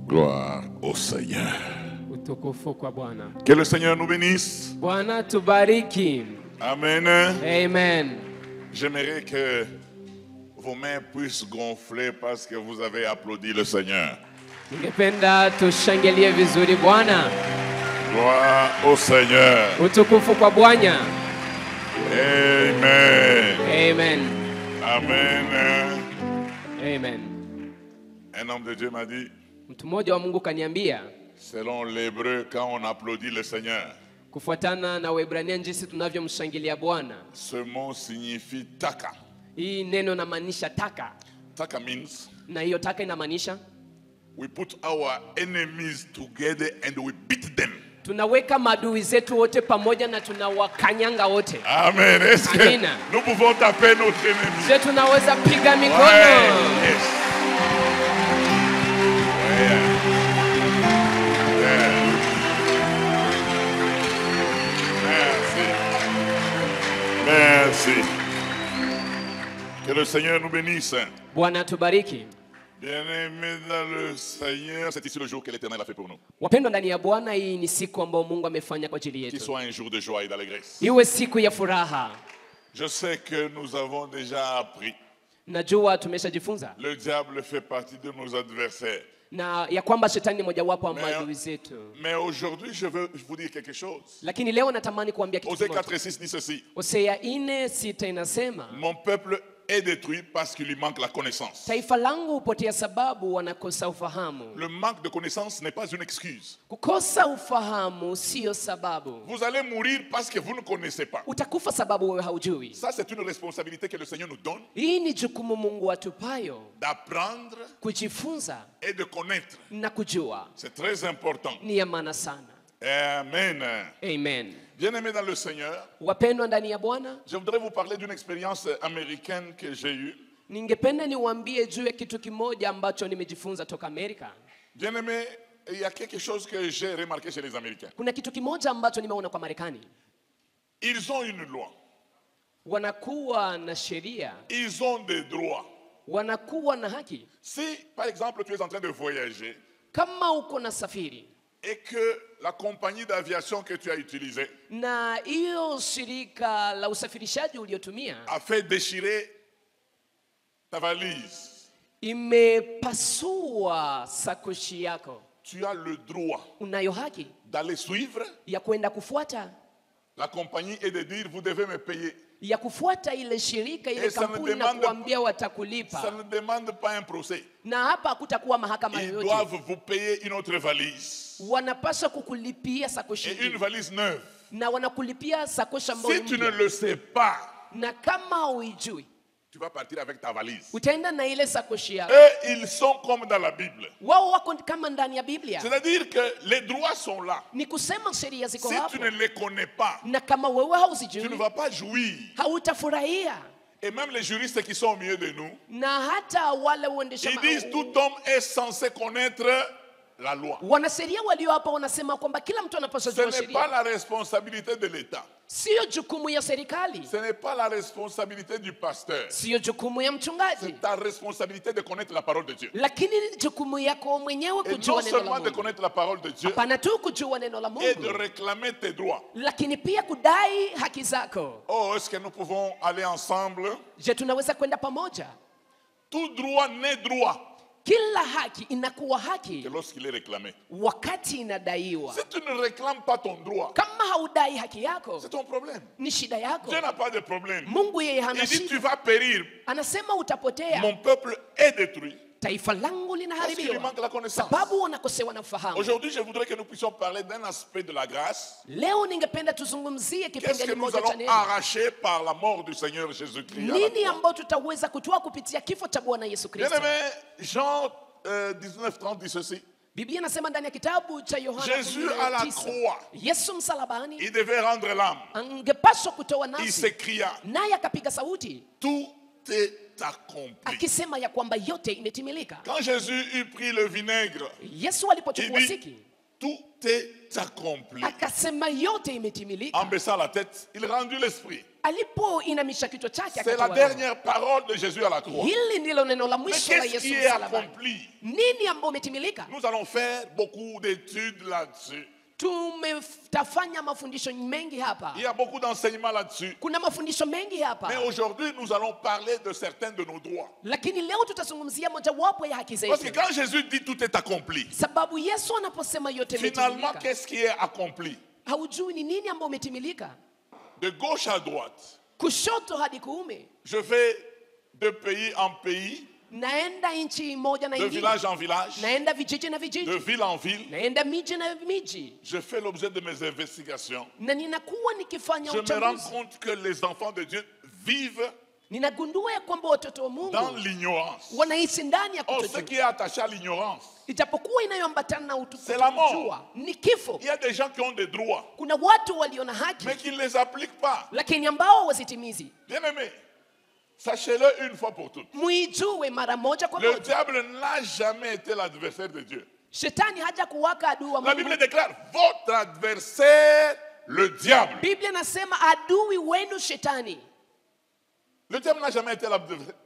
Gloire au Seigneur. Utukufu kwa Bwana. Que le Seigneur nous bénisse. Bwana tubariki. Amen. Amen. J'aimerais que vos mains puissent gonfler parce que vous avez applaudi le Seigneur. Ningependa tushangilie vizuri Bwana. Gloire au Seigneur. Utukufu kwa Bwana. Amen. Amen. Amen. Amen. Un homme de Dieu m'a dit, Mtu mmoja wa Mungu kaniambia, selon l'hébreu, quand on applaudit le Seigneur, kufuatana na Waebrania jinsi tunavyomshangilia Bwana. ce mot signifie taka. Hii neno inamaanisha taka. Taka means Na hiyo taka inamaanisha we put our enemies together and we beat them. tunaweka maadui zetu wote pamoja na tunawakanyanga wote. Amen. Est-ce que Amen. nous pouvons taper notre ennemi? Je tunaweza piga mikono. Ouais, yes. Yeah. Yeah. Merci. Merci. Que le Seigneur nous bénisse. Bwana tubariki. Bien-aimés dans le Seigneur, c'est ici le jour que l'Éternel a fait pour nous. Wapendwa ndani ya Bwana, hii ni siku ambayo Mungu amefanya kwa ajili Qu'il yetu. soit un jour de joie et d'allégresse. Iwe siku ya furaha. Je sais que nous avons déjà appris. Najua tumeshajifunza Le diable fait partie de nos adversaires. na ya kwamba shetani ni mojawapo wa maadui zetu. Mais aujourd'hui, je veux vous dire quelque chose. Lakini leo natamani kuambia kitu Osée kimoja. 4:6 dit ceci. Hosea 4:6 inasema, Mon peuple est détruit parce qu'il lui manque la connaissance. taifa langu hupotea sababu wanakosa ufahamu. Le manque de connaissance n'est pas une excuse. Kukosa ufahamu sio sababu. Vous allez mourir parce que vous ne connaissez pas. Utakufa sababu wewe haujui. Ça, c'est une responsabilité que le Seigneur nous donne Hii ni jukumu Mungu atupayo, d'apprendre kujifunza et de connaître. na kujua. C'est très important. Ni ya maana sana. Amen. Amen. Bien-aimés dans le Seigneur, Wapendwa ndani ya Bwana, je voudrais vous parler d'une expérience américaine que j'ai eue. ningependa niwaambie juu ya kitu kimoja ambacho nimejifunza toka Amerika. Bien-aimés, il y a quelque chose que j'ai remarqué chez les Américains. Kuna kitu kimoja ambacho nimeona kwa Marekani. Ils ont une loi. Wanakuwa na sheria, Ils ont des droits. wanakuwa na haki. Si, par exemple, tu es en train de voyager Kama uko na safiri et que la compagnie d'aviation que tu as utilisée na hiyo shirika la usafirishaji uliotumia a fait déchirer ta valise, imepasua sakoshi yako, tu as le droit unayo haki d'aller suivre ya kwenda kufuata, la compagnie et de dire vous devez me payer. ya kufuata ile shirika, ile ça ne kampuni na demande- kuambia Ça watakulipa, ne demande pas un procès. na hapa hakutakuwa mahakama Ils yoyote. doivent vous payer une autre valise. Wanapaswa kukulipia sakoshi Et une nyingine, valise neuve. na wanakulipia sakoshi ambayo Si ni tu ne mpya. le sais pas, Na kama huijui tu vas partir avec ta valise. utaenda na ile sakoshi yako. Eux, ils sont comme dans la Bible. Wao wako kama ndani ya Biblia, C'est-à-dire que les droits sont là. ni kusema sheria ziko Si hapo, tu ne les connais pas, na kama wewe tu ne hauzijui vas pas jouir. hautafurahia. Et même les juristes qui sont au milieu de nous, Na hata wale waendesha ils disent tout homme est censé connaître la loi. wanasheria walio hapa wanasema kwamba kila mtu anapaswa Ce kujua n'est pas sheria, la responsabilité de l'État. sio jukumu ya serikali, Ce n'est pas la responsabilité du pasteur. sio jukumu ya mchungaji, C'est ta responsabilité de connaître la parole de Dieu. lakini ni jukumu yako mwenyewe Et kujua non neno la seulement de Mungu. connaître la parole de Dieu, Hapana tu kujua neno la et de Mungu, réclamer tes droits. lakini pia kudai haki zako. Oh, est-ce que nous pouvons aller ensemble? Je, tunaweza kwenda pamoja? Tout droit n'est droit Kila haki inakuwa haki que lorsqu'il est réclamé. wakati inadaiwa. Si tu ne réclames pas ton droit, Kama haudai haki yako c'est ton problème. ni shida yako. Dieu n'a pas de problème. Mungu yeye hana Il dit tu shida, vas périr. anasema utapotea. Mon peuple est détruit Taifa langu parce qu'il lui linaharibiwa manque la connaissance. sababu wanakosewa na ufahamu. Aujourd'hui, je voudrais que nous puissions parler d'un aspect de la grâce. Leo ningependa tuzungumzie Qu'est-ce que kipengele nous kimoja cha allons neema. arracher par la mort du Seigneur Jésus-Christ à la Nini croix? ambao tutaweza kutoa kupitia kifo cha Bwana Yesu Kristo? Bien-aimé, Jean 19:30 dit ceci. Biblia inasema ndani ya kitabu cha Yohana Jésus à la 19, croix, Yesu msalabani il devait rendre l'âme. angepaswa kutoa Il nafsi, s'écria, naye akapiga sauti tout est accompli. akisema ya kwamba yote imetimilika. Quand Jésus eut pris le vinaigre, Yesu alipochukua Il dit, siki tout est accompli. akasema yote imetimilika. En baissant la tête, il rendit l'esprit. Alipoinamisha kichwa chake C'est la akatoa roho. dernière parole de Jésus à la croix. Hili ndilo neno la Mais mwisho la qu'est-ce Yesu qui est msalabani. accompli? Nini ambao umetimilika? Nous allons faire beaucoup d'études là-dessus. Tutafanya mafundisho mengi hapa. Il y a beaucoup d'enseignements là-dessus. Kuna mafundisho mengi hapa. Mais aujourd'hui, nous allons parler de certains de nos droits. Lakini leo tutazungumzia mojawapo ya haki Parce que zetu. quand Jésus dit tout est accompli, Sababu Yesu anaposema yote finalement, imetimilika, qu'est-ce qui est accompli? haujui ni nini ambao umetimilika. De gauche à droite, Kushoto hadi kuume. je vais de pays en pays, Naenda nchi moja na de ingine. village en village, Naenda vijiji na de vijiji. ville en ville. Naenda miji na miji. Je fais l'objet de mes investigations. Na ninakuwa nikifanya Je me rends uchambuzi. compte que les enfants de Dieu vivent Ninagundua ya kwamba watoto wa dans Mungu l'ignorance. wanaishi ndani ya Or, ce kutojua. qui est attaché à l'ignorance, Ijapokuwa inayoambatana na C'est la mort. kutokujua ni kifo. il y a des gens qui ont des droits, Kuna watu walio na haki mais qui ne les appliquent pas. lakini ambao wasitimizi. Bien-aimés, sachez-le une fois pour toutes. Muijue mara moja kwa Le moja. diable n'a jamais été l'adversaire de Dieu. Shetani haja kuwaka adui wa La Mungu. Bible déclare votre adversaire, le diable. Biblia nasema adui wenu shetani. Le diable n'a jamais été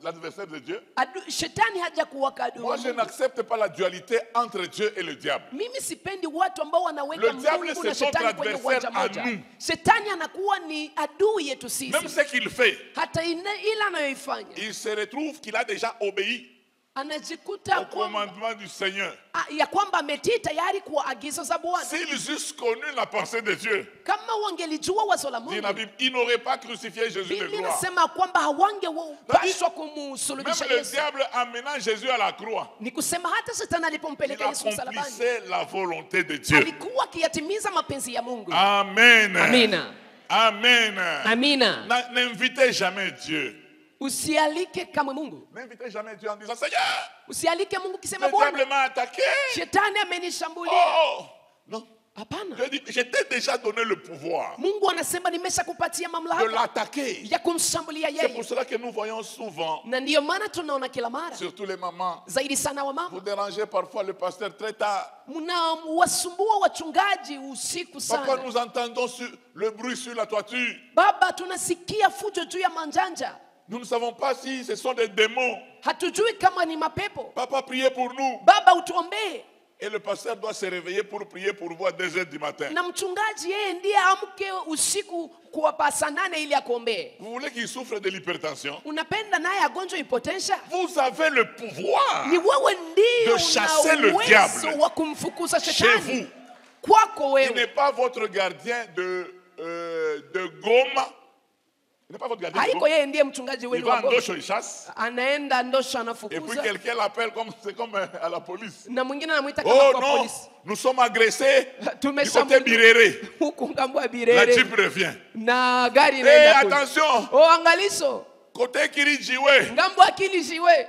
l'adversaire de Dieu. Shetani haja kuwaka adui Moi, wa je Mungu. n'accepte pas la dualité entre Dieu et le diable. Mimi sipendi watu ambao wanaweka Le diable, Mungu c'est na son shetani kwenye uwanja adversaire à moja. nous. Shetani anakuwa ni adui yetu Même sisi. ce qu'il fait, Hata ila anayoifanya il se retrouve qu'il a déjà obéi anajikuta au kwamba commandement du Seigneur. ya kwamba ametii tayari kwa agizo za Bwana. S'ils eussent connu la pensée de Dieu, Kama wangelijua wazo la dit la Mungu, Bible, ils n'auraient pas crucifié Jésus de Biblia gloire. inasema kwamba hawangepaswa Même kumsulubisha le Yesu. diable amenant Jésus à la croix, Ni kusema hata shetani il alipompeleka Yesu msalabani, accomplissait la volonté de Dieu. alikuwa akiyatimiza mapenzi ya Mungu. Amen. Amina. Amen. Amina. N'invitez jamais Dieu. Usialike kamwe Mungu. N'invitez jamais Dieu en disant, Seigneur, Usialike Mungu kisema le diable Bwana, m'a attaqué. shetani amenishambulia. Oh, non. Hapana. Je dis, je t'ai déjà donné le pouvoir Mungu anasema nimeshakupatia de mamlaka l'attaquer. ya kumshambulia C'est pour yeye. cela que nous voyons souvent, Na ndiyo maana tunaona kila mara, surtout les mamans, zaidi sana wa vous mama, dérangez parfois le pasteur très tard. mnawasumbua wachungaji usiku Papa, sana. nous entendons le bruit sur la toiture. Baba, tunasikia fujo juu ya manjanja. Nous ne savons pas si ce sont des démons. Hatujui kama ni mapepo. Papa, priez pour nous. Baba, utuombee. Et le pasteur doit se réveiller pour prier pour vous à 2 heures du matin. Na mchungaji yeye ndiye amke usiku kwa saa 8 ili akuombee. Vous voulez qu'il souffre de l'hypertension? Unapenda naye agonjwa hypertension? Vous avez le pouvoir Ni wewe ndio de chasser le una diable uwezo wa kumfukuza chez shetani vous. kwako Il n'est wewe. pas votre gardien de gomme. Il n'est pas votre gardien de Haiko gomme. yeye ndiye mchungaji Il wenu va wa en ng'ombe. Ndosho, il chasse. Anaenda Ndosho Et puis anafukuza. quelqu'un l'appelle comme c'est comme à la police. Na mwingine anamuita kama Oh kwa non, polisi. nous sommes agressés du côté Tumeshambuliwa Birere. huku ngambo ya La Birere Jeep revient. na gari Et inaenda kule. attention, Oh, angalizo côté Kirijiwe. ngambo akili jiwe.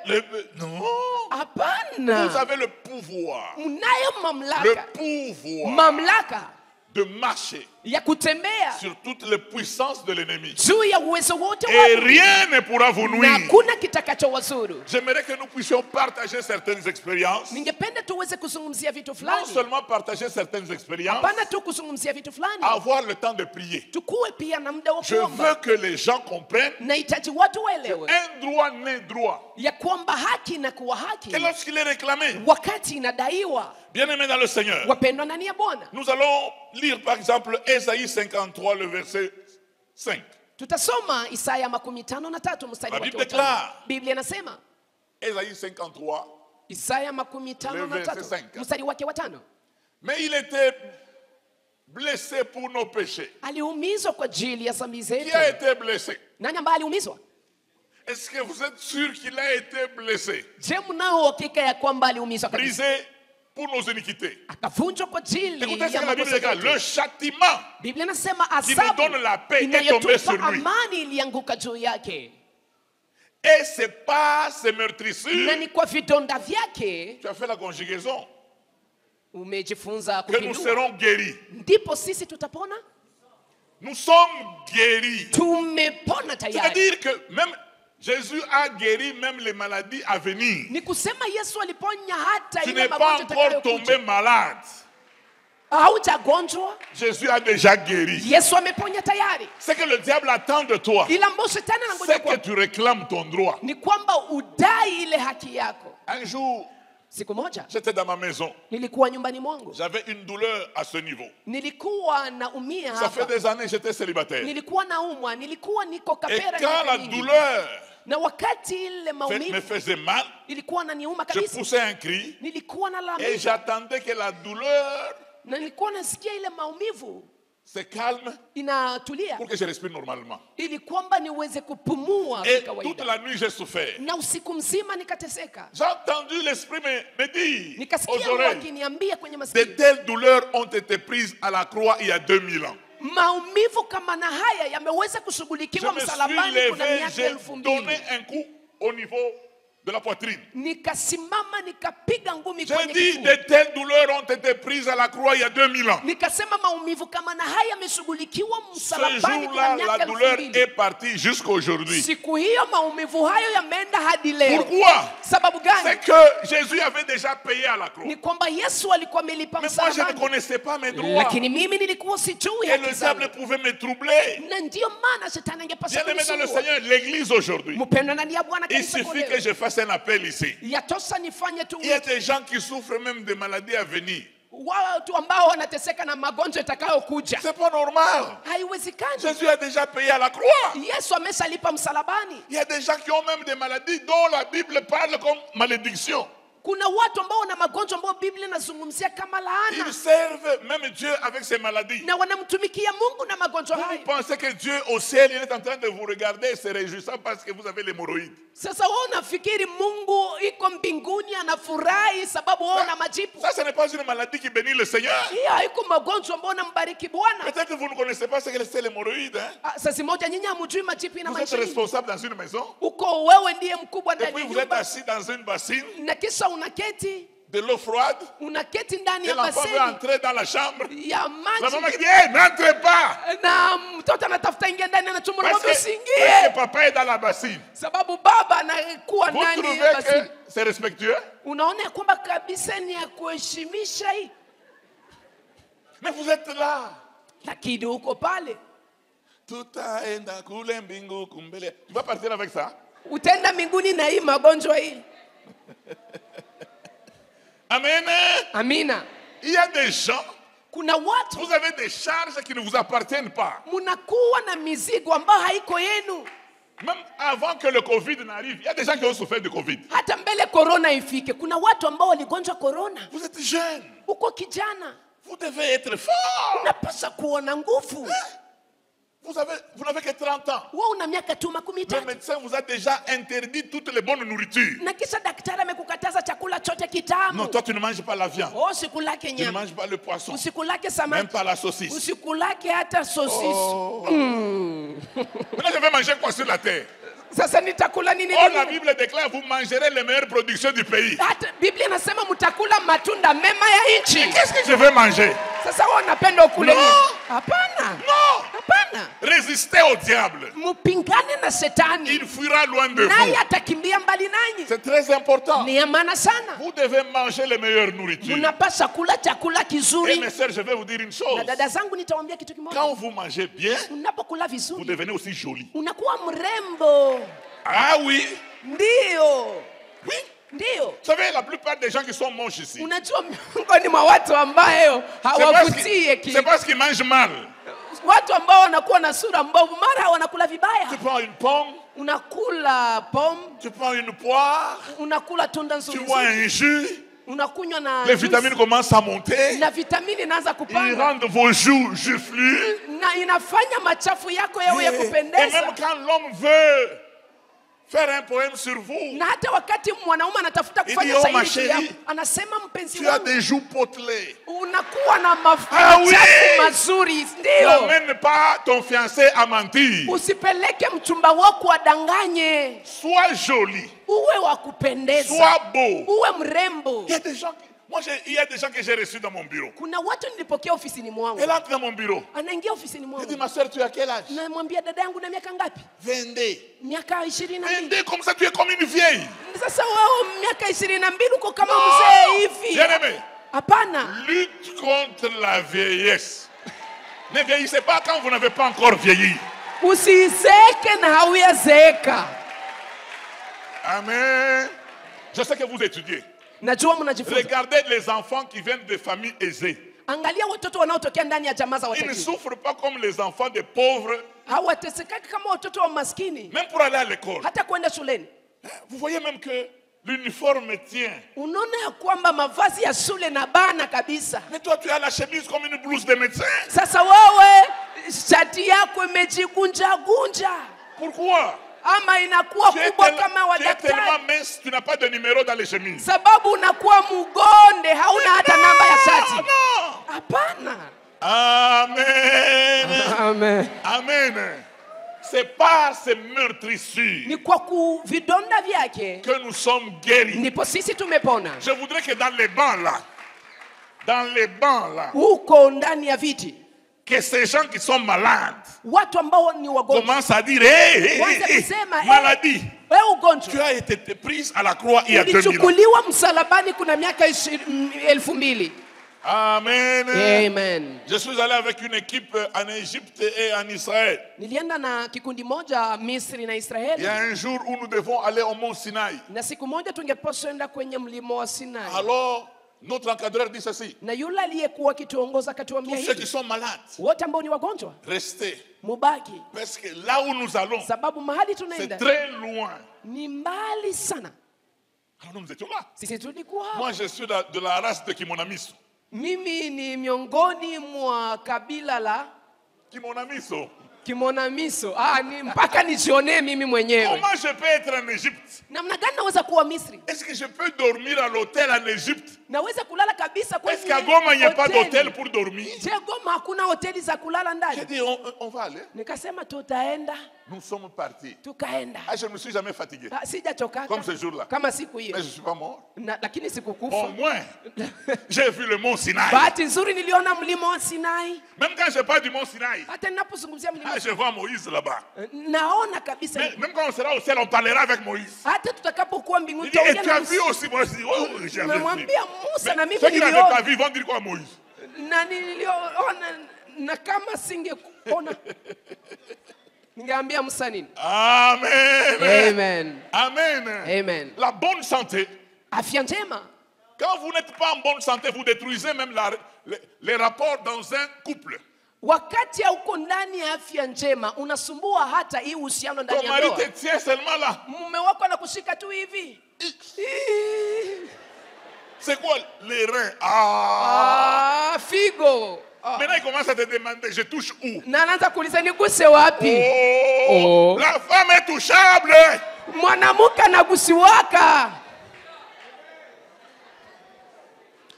Non, vous Hapana, avez le pouvoir. mnayo Le mamlaka, pouvoir mamlaka de marcher ya kutembea sur toutes les puissances de l'ennemi. juu ya uwezo wote Et wa rien ne pourra vous na nuire. hakuna kitakachowazuru. J'aimerais que nous puissions partager certaines expériences. Ningependa tuweze kuzungumzia vitu Non fulani, seulement partager certaines expériences, hapana tu kuzungumzia vitu fulani, avoir le temps de prier. tukuwe pia na muda wa Je veux kuomba. que les gens comprennent Nahitaji watu waelewe un droit n'est droit ya kwamba haki inakuwa haki que lorsqu'il est réclamé. wakati inadaiwa. Bien-aimés dans le Seigneur, Wapendwa ndani ya Bwana, nous allons lire par exemple Ésaïe 53, le verset 5. tutasoma Isaya 53 mstari La wake Bible wa 5. déclare. Biblia inasema Ésaïe 53, Isaya Le 53 verset 5. mstari wake wa 5, mais il était blessé pour nos péchés. aliumizwa kwa ajili ya dhambi Qui zetu. a été blessé? Nani ambaye aliumizwa? Est-ce que vous êtes sûr qu'il a été blessé? Je, mnao hakika ya kwamba aliumizwa kabisa? Brisé pour nos iniquités. Akavunjwa kwa ajili Écoutez ce ya que la Bible makosa déclare. yetu. Le châtiment Biblia inasema qui nous donne la paix adhabu est tombée sur inayotupa lui. amani ilianguka juu yake, Et c'est pas ces na meurtrissures. ni kwa vidonda vyake Tu as fait la conjugaison. umejifunza Que nous kupindua, serons guéris. ndipo sisi tutapona. Nous sommes guéris. Tumepona tayari. C'est-à-dire que même Jésus a guéri même les maladies à venir. Ni kusema Yesu aliponya hata Tu ile n'es pas magonjwa encore itakayokuja. tombé malade. haujagonjwa, Jésus a déjà guéri. Yesu ameponya tayari. Ce que le diable attend de toi, Ila ambao shetani anangoja c'est que kwa tu réclames ton droit. ni kwamba udai ile haki yako. Un jour, Siku moja j'étais dans ma maison. nilikuwa nyumbani mwangu, J'avais une douleur à ce niveau. nilikuwa naumia Ça fait hapa, des années que j'étais célibataire. nilikuwa naumwa, nilikuwa niko Et kapera quand miaka la mingi. douleur Na wakati ile me maumivu faisait mal, ilikuwa naniuma je kabisa, poussais un cri nilikuwa et nalalamika j'attendais que la douleur na nilikuwa nasikia ile maumivu se calme inatulia pour que je respire normalement. ili kwamba niweze kupumua Et toute kawaida, la nuit, j'ai souffert. na usiku mzima nikateseka. J'ai entendu l'esprit me dire aux Nikasikia Mungu oreilles, akiniambia kwenye de masikio, telles douleurs ont été prises à la croix il y a 2000 ans. maumivu kama na haya yameweza Je kushughulikiwa me suis msalabani kuna levé, miaka j'ai 2000. donné un coup au niveau de la poitrine. Nikasimama nikapiga ngumi J'ai kwenye dit, kifua. de telles douleurs ont été prises à la croix il y a 2000 ans. Nikasema maumivu kama na haya yameshughulikiwa Ce msalabani kuna jour-là, miaka la douleur 2000. est partie jusqu'à aujourd'hui. Siku hiyo maumivu hayo yameenda hadi leo. Pourquoi? Sababu C'est gani? que Jésus avait déjà payé à la croix. Ni kwamba Yesu alikuwa amelipa Mais moi, je ne msalabani, connaissais pas mes droits. lakini mimi nilikuwa sijui Et haki le zangu. diable pouvait me troubler. Na ndio maana shetani angepasa Bien-aimé dans le kunisumbua. Seigneur, l'église aujourd'hui, Mpendwa ndani ya Bwana, il kanisa suffit leo, que je fasse un appel ici. yatosha nifanye tu Il y a des gens qui souffrent même de maladies à venir. watu ambao wanateseka na magonjwa yatakayokuja. C'est pas normal. Haiwezekani. Jésus a déjà payé à la croix. Yesu ameshalipa msalabani. Il y a des gens qui ont même des maladies dont la Bible parle comme malédiction. Kuna watu ambao wana magonjwa ambao Biblia inazungumzia kama laana, Ils servent même Dieu avec ces maladies. na wanamtumikia Mungu na magonjwa Vous hayo. pensez que Dieu au ciel il est en train de vous regarder et se réjouissant parce que vous avez l'hémorroïde. Sasa wewe unafikiri Mungu iko mbinguni anafurahi sababu wewe una majipu? Ça, ce n'est pas une maladie qui bénit le Seigneur. Hiyo haiko magonjwa ambao unambariki Bwana. Peut-être que vous ne connaissez pas ce que c'est l'hémorroïde. Hein? Sasa moja nyinyi hamjui majipu Vous êtes inamaanisha nini. responsable dans une maison. Uko wewe ndiye mkubwa Et ndani puis ya vous êtes nyumba, assis dans une bassine, na kisha unaketi de l'eau froide. ndani Et ya l'enfant veut baseni entrer dans la chambre. ya La maman maji, qui dit, hey, n'entrez pas. na mtoto anatafuta ingia ndani, anachomora Parce ng'ombe que usiingie, papa est dans la bassine. sababu baba anakuwa Vous ndani trouvez ya baseni. que c'est respectueux? Unaona ya kwamba kabisa ni ya kuheshimisha hii, Mais vous êtes là. lakini uko pale Tutaenda kule mbingu kumbele. Tu vas partir avec ça? utenda mbinguni na hii magonjwa hii. Amen. Amina. Il y a des gens, Kuna watu vous avez des charges qui ne vous appartiennent pas. munakuwa na mizigo ambayo haiko yenu. Même avant que le Covid n'arrive, il y a des gens qui ont souffert de Covid. Hata mbele corona ifike, kuna watu ambao waligonjwa corona. Vous êtes jeune. Uko kijana, Vous devez être fort. unapaswa kuona nguvu. Vous n'avez que 30 ans. Wewe una miaka tu makumi Le tatu, médecin vous a déjà interdit toutes les bonnes nourritures. na kisha daktari amekukataza chakula chote Non, kitamu. toi tu ne manges pas la viande. Usikulake Tu ne nyama, manges pas le poisson. usikulake Même samaki, pas la saucisse. usikulake hata sosis. Maintenant je vais manger quoi sur la terre? Sasa nitakula nini? Oh, la dunia? Bible déclare vous mangerez les meilleures productions du pays. Hata Biblia inasema mtakula matunda mema ya nchi. Qu'est-ce que je vais manger? Sasa wewe unapenda ukule No. nini? Hapana, Non! hapana. Résistez au diable. Mpingane na shetani, Il fuira loin de naye vous. atakimbia mbali nanyi. C'est très important. Ni ya maana sana. Vous devez manger les meilleures nourritures. Mnapaswa kula chakula Et kizuri. mes sœurs, je vais vous dire une chose. Na dada zangu, nitawaambia kitu kimoja. Quand vous mangez bien, Unapokula vous vizuri devenez aussi joli. unakuwa mrembo. Ah oui. Ndio, Oui. ndio. Vous savez, la plupart des gens qui sont moches ici, Unajua miongoni mwa watu ambayo hawavutie c'est parce qu'ils mangent mal. watu ambao wanakuwa na sura mbovu, mara wanakula vibaya. Tu prends une pomme, Unakula pomme, tu prends une poire, unakula tunda tu nzuri bois nzuri, un jus, unakunywa na les juice, vitamines commencent à monter, na vitamini inaanza ils kupanda rendent vos joues juflues. na inafanya machafu yako yawe ya Et même kupendeza. quand l'homme veut faire un poème sur vous, Na hata wakati mwanaume anatafuta Il kufanya dit, "Oh, ma shairi yako, chérie, anasema mpenzi tu as wangu, des joues potelées. unakuwa na Ah oui! machafu mazuri. Ndio, N'emmène pas ton fiancé à mentir. usipeleke mchumba wako adanganye. Sois joli, Uwe wa kupendeza, sois beau. uwe mrembo. Il y a des gens, il y a des gens que j'ai reçus dans mon bureau. Kuna watu nilipokea ofisini mwangu, Elle entre dans mon bureau. anaingia ofisini Elle dit, mwangu, ma soeur, tu as quel âge? namwambia dada yangu, na miaka ngapi? 22. Miaka 22. 22, comme ça tu es comme une vieille. Sasa wewe miaka 22 uko kama Non! mzee hivi. Bien-aimé, Hapana. Lutte contre la vieillesse. Ne vieillissez pas quand vous n'avez pas encore vieilli. Usizeeke na hauyazeeka. Amen. Je sais que vous étudiez. Najua mnajifunza. Regardez les enfants qui viennent de familles aisées. Angalia watoto wanaotokea ndani ya jamaa za Ils ne watajiri. souffrent pas comme les enfants des pauvres, Hawatesekaki kama watoto wa maskini. même pour aller à l'école. Hata kwenda shuleni. Vous voyez même que l'uniforme tient. Unaona ya kwamba mavazi ya shule na bana kabisa. Mais toi, tu as la chemise comme une blouse de médecin. Sasa wewe shati yako imejikunja gunja. Pourquoi? Ama inakuwa Tu es, kubwa kama wa tu es tellement daktari. mince, tu n'as pas de numéro dans les chemises. Sababu unakuwa mgonde, hauna hata namba ya shati. Non. Hapana. Amen. Amen. Amen. C'est par ces meurtrissures Ni kwa kuvidonda vyake que nous sommes guéris. ndipo sisi tumepona. Je voudrais que dans les bancs là, Huko ndani ya viti que ces gens qui sont malades watu ambao ni wagonjwa commencent à dire hey, Wanze kusema, maladie. wewe Tu ugonjwa as été prise à la croix il y a 2000 ans. ulichukuliwa msalabani kuna miaka 2000. Amen. Amen. Je suis allé avec une équipe en Égypte et en Israël. Nilienda na kikundi moja Misri na Il y Israeli, a un jour où nous devons aller au mont Sinaï. na siku moja tungepaswa enda kwenye mlima wa Sinai. Alors, notre encadreur dit ceci. Na yule aliyekuwa akituongoza akatuambia Tous ceux qui hivi, sont malades, wote ambao ni wagonjwa restez. mubaki, Parce que là où nous allons, sababu mahali c'est tunaenda très loin. ni mbali sana. Alors nous étions là. Sisi tulikuwa hapa. Moi, je suis de la race de Kimonamiso. Mimi ni miongoni mwa kabila la Kimonamiso. Kimonamiso. Ni mpaka nijionee mimi mwenyewe. Comment je peux être en Égypte? Namna gani naweza kuwa Misri? Est-ce que je peux dormir à l'hôtel en Égypte? Naweza kulala kabisa kwenye Est-ce qu'à Goma, il n'y a pas hoteli? d'hôtel pour dormir? Je, Goma hakuna hoteli za kulala J'ai ndani. dit, on va aller. Nikasema tutaenda, Nous sommes partis. tukaenda. Ah, je ne me suis jamais fatigué. Sijachoka Comme ce jour-là. kama siku hiyo. Mais je ne suis pas mort. Lakini Au sikukufa. moins, j'ai vu le mont Sinaï. Bahati nzuri niliona mlima wa Sinai. Même quand je parle du mont Sinaï, Hata ninapozungumzia mlima je vois Moïse là-bas. naona kabisa. Même quand on sera au ciel, on parlera avec Moïse. Hata tutakapokuwa mbinguni Il dit, et tu tutaongea as na vu aussi Moïse? Oh, j'avais vu. Namwambia Musa na Mais mimi ceux qui n'avaient niliona. pas vu vont dire quoi à Moïse? Na niliona na kama singekuona ningeambia Musa nini? Amen. Amen. Amen. Amen. La bonne santé. Afya njema. Quand vous n'êtes pas en bonne santé, vous détruisez même les rapports dans un couple. Wakati hauko ndani ya afya njema unasumbua hata hii uhusiano ndani Ton ya mari ndoa. te tient seulement là. Mume wako anakushika tu hivi. C'est quoi les reins? Figo. Maintenant, il commence à te demander, je touche où? Na anaanza kuuliza niguse wapi? Oh, la femme est touchable. Mwanamke anagusiwaka.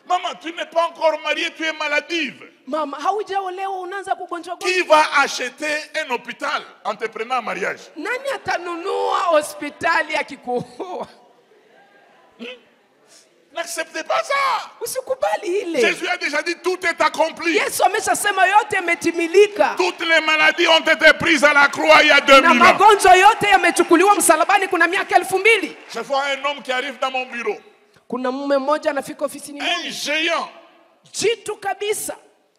Maman, tu n'es pas encore mariée, tu es maladive. Mama, haujaolewa unaanza kugonjwa Qui gonjwa. va acheter un hôpital en te prenant en mariage? Nani atanunua hospitali akikuoa? N'acceptez pas ça. Usikubali ile. Jésus a déjà dit, tout est accompli. Yesu ameshasema yote yametimilika. Toutes les maladies ont été prises à la croix il y a Na 2000 ans. magonjwa yote yamechukuliwa msalabani kuna miaka 2000. Je vois un homme qui arrive dans mon bureau. Kuna mume mmoja anafika ofisini Un mwangu. géant. Jitu kabisa.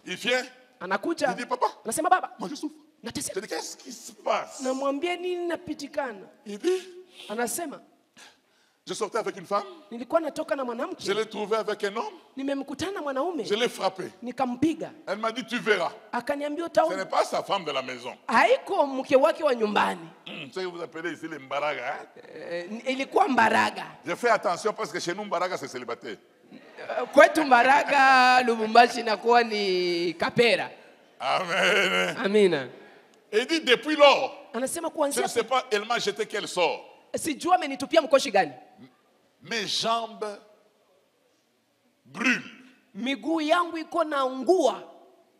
Il vient. Anakuja. Il dit, papa, Anasema baba, moi je souffre. Je nateseka. dis, qu'est-ce qui se passe? Namwambia nini napitikana? Il dit, Anasema, je sortais avec une femme. nilikuwa natoka na Je mwanamke, l'ai trouvé avec un homme. nimemkutana na mwanaume, Je l'ai frappé. nikampiga. Elle m'a dit, tu verras. Akaniambia Ce utaona. n'est pas sa femme de la maison. Haiko mke wake wa nyumbani. Ce que vous appelez ici les mbaraga. Hein? Ilikuwa Mbaraga. Je fais attention parce que chez nous, mbaraga, c'est célibataire. Kwetu Mbaraga, Lubumbashi inakuwa ni kapera. Amen. Amina. Et il dit, depuis lors, Anasema je kuanzia ne sais pas, elle m'a jeté quel sort. sijua amenitupia mkoshi gani. Mes jambes brûlent. Miguu yangu iko na ungua.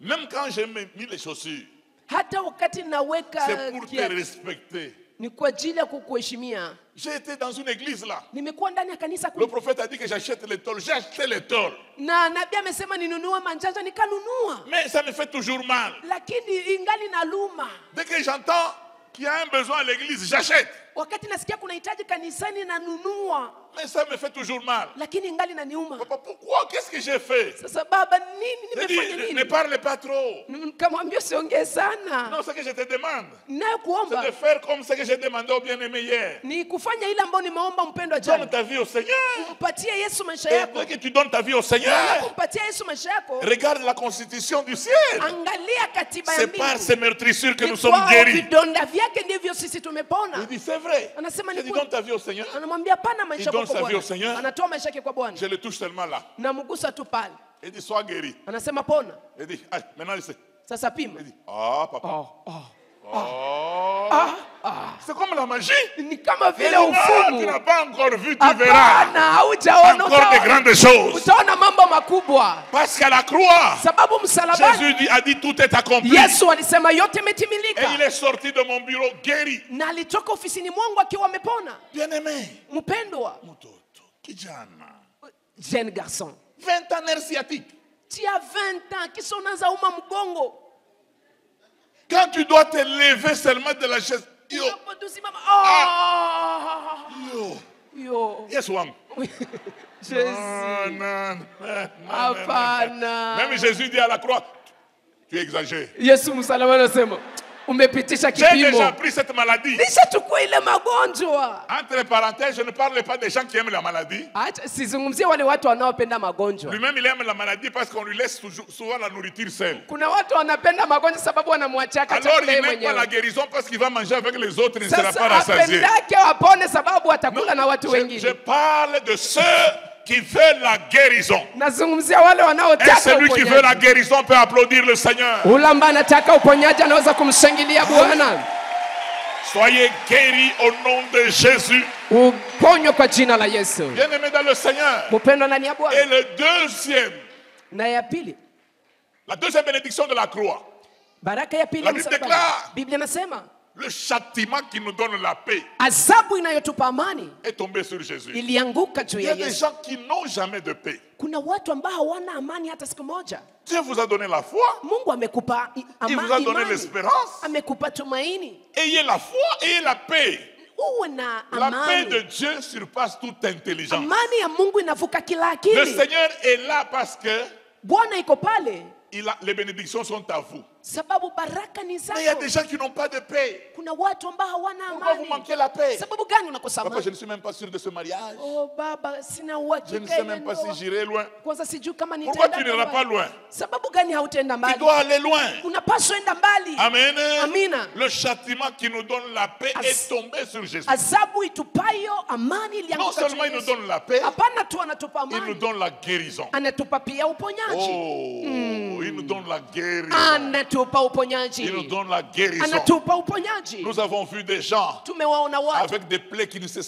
Même quand j'ai mis les chaussures, Hata wakati naweka c'est pour te kiatu, respecter. ni kwa ajili ya kukuheshimia. J'ai été dans une église là. Nimekuwa ndani ya kanisa Le prophète a dit que j'achète les tôles. J'ai acheté les tôles. na nabii amesema ninunue manjanja, nikanunua, Mais ça me fait toujours mal. lakini ingali na luma. Dès que j'entends qu'il y a un besoin à l'église, j'achète. Wakati nasikia kuna hitaji kanisani, nanunua. Mais ça me fait toujours mal. lakini ngali naniuma. Papa, pourquoi? Qu'est-ce que j'ai fait? Sasa baba, nini J'ai nimefanya dit, ne nini? parle pas trop. Nikamwambia usiongee sana. Non, ce que je te demande, Nayo c'est kuomba de faire comme ce que j'ai demandé au bien-aimé hier. ni kufanya ile ambayo nimeomba mpendwa Donne jana. ta vie au Seigneur. Mpatie Yesu maisha Et yako. dès que tu donnes ta vie au Seigneur, Unapompatia Yesu maisha yako, regarde la constitution du ciel. angalia katiba ya C'est par mbingu. ces meurtrissures que Ni nous sommes kwao guéris. vidonda vyake ndivyo sisi tumepona. Il dit, c'est vrai. Anasema J'ai ni dit, kweli. donne ta vie au Seigneur. Anamwambia pana maisha Il donne yako sa kwa vie au Bwana. Seigneur. Anatoa maisha yake kwa Bwana. Je le touche seulement là. Namgusa tu pale. Il dit, sois guéri. Anasema pona. Il dit, ah, maintenant il sait. Sasa pima. Il dit, ah, papa. Oh, oh. Oh. C'est comme la magie. Ni kama Il dit, vile non, tu ufumu. n'as pas encore vu, tu verras Hapana, haujaona. encore de grandes choses. Utaona mambo makubwa. Parce qu'à la croix, Sababu msalabani Jésus a dit, tout est accompli. Yesu alisema yote Et imetimilika. il est sorti de mon bureau guéri. Na alitoka ofisini mwangu akiwa amepona. Bien-aimé. Mpendwa, Mtoto, kijana. jeune garçon. 20 ans nerf sciatique. Tia 20 ans kisha unaanza uma mgongo. Quand tu dois te lever seulement de la chaise. Yo. Unapotusimama. Yo. Yo. Yes, one. Jésus. Non. Hapana. Même Jésus dit à la croix, tu exagères. Yesu msalabani anasema umepitisha J'ai déjà kipimo. pris cette maladie. Nishachukua ile magonjwa. Entre parenthèses, je ne parle pas des gens qui aiment la maladie. Acha sizungumzie wale watu wanaopenda magonjwa. Lui-même, il aime la maladie parce qu'on lui laisse souvent la nourriture seule. Kuna watu wanapenda magonjwa sababu wanamwachaka Alors, chakula il yeye n'aime pas la mwenyewe. guérison parce qu'il va manger avec les autres, il ne sera Sasa pas rassasié. apendake wapone sababu atakula na watu Je wengine. parle de ceux qui veulent la guérison. Nazungumzia wale Et wanaotaka celui qui veut la uponyaji. guérison peut applaudir le Seigneur. Ule ambaye anataka uponyaji anaweza kumshangilia Bwana. Soyez guéris au nom de Jésus. Uponywe kwa jina la Yesu. Bien-aimés dans le Seigneur. Mpendwa ndani ya Et Bwana. le deuxième, Na ya pili, la deuxième bénédiction de la croix, baraka ya pili La ya Bible msalabani. déclare. Biblia inasema le châtiment qui nous donne la paix adhabu inayotupa amani est tombé sur Jésus. ilianguka juu Il y ya a des Yesu. gens qui n'ont jamais de paix. Kuna watu ambao hawana amani hata siku moja. Dieu vous a donné la foi, Mungu amekupa il vous a donné imani, l'espérance. amekupa tumaini. Ayez la foi, ayez la paix. Uwe na La paix de amani. Dieu surpasse toute intelligence. Amani ya Mungu inavuka kila Le akili. Seigneur est là parce que Bwana iko pale les bénédictions sont à vous. sababu baraka ni Mais il y a zako. des gens qui n'ont pas de paix. Kuna watu ambao hawana Pourquoi vous amani. manquez la paix? Sababu gani unakosa Papa, je amani? ne suis même pas sûr de ce mariage. Oh baba, sina Je ne uhakika sais ile même pas ndoa. si j'irai loin. Kwanza sijui kama Pourquoi nitaenda tu n'iras pas mbali. loin? Sababu gani hautaenda Tu mbali? dois aller loin. Unapaswa enda mbali. Amen. Amina. Le châtiment qui nous donne la paix est tombé sur Jésus. Adhabu itupayo amani Non ilianguka juu seulement ya il nous Yesu. donne la paix, Hapana tu anatupa il nous amani, donne la guérison. anatupa pia uponyaji. Oh, il nous donne la guérison. Anatupa Il nous uponyaji. donne la guérison. Anatupa uponyaji. Nous avons vu des gens Tumewaona watu avec des plaies qui ne se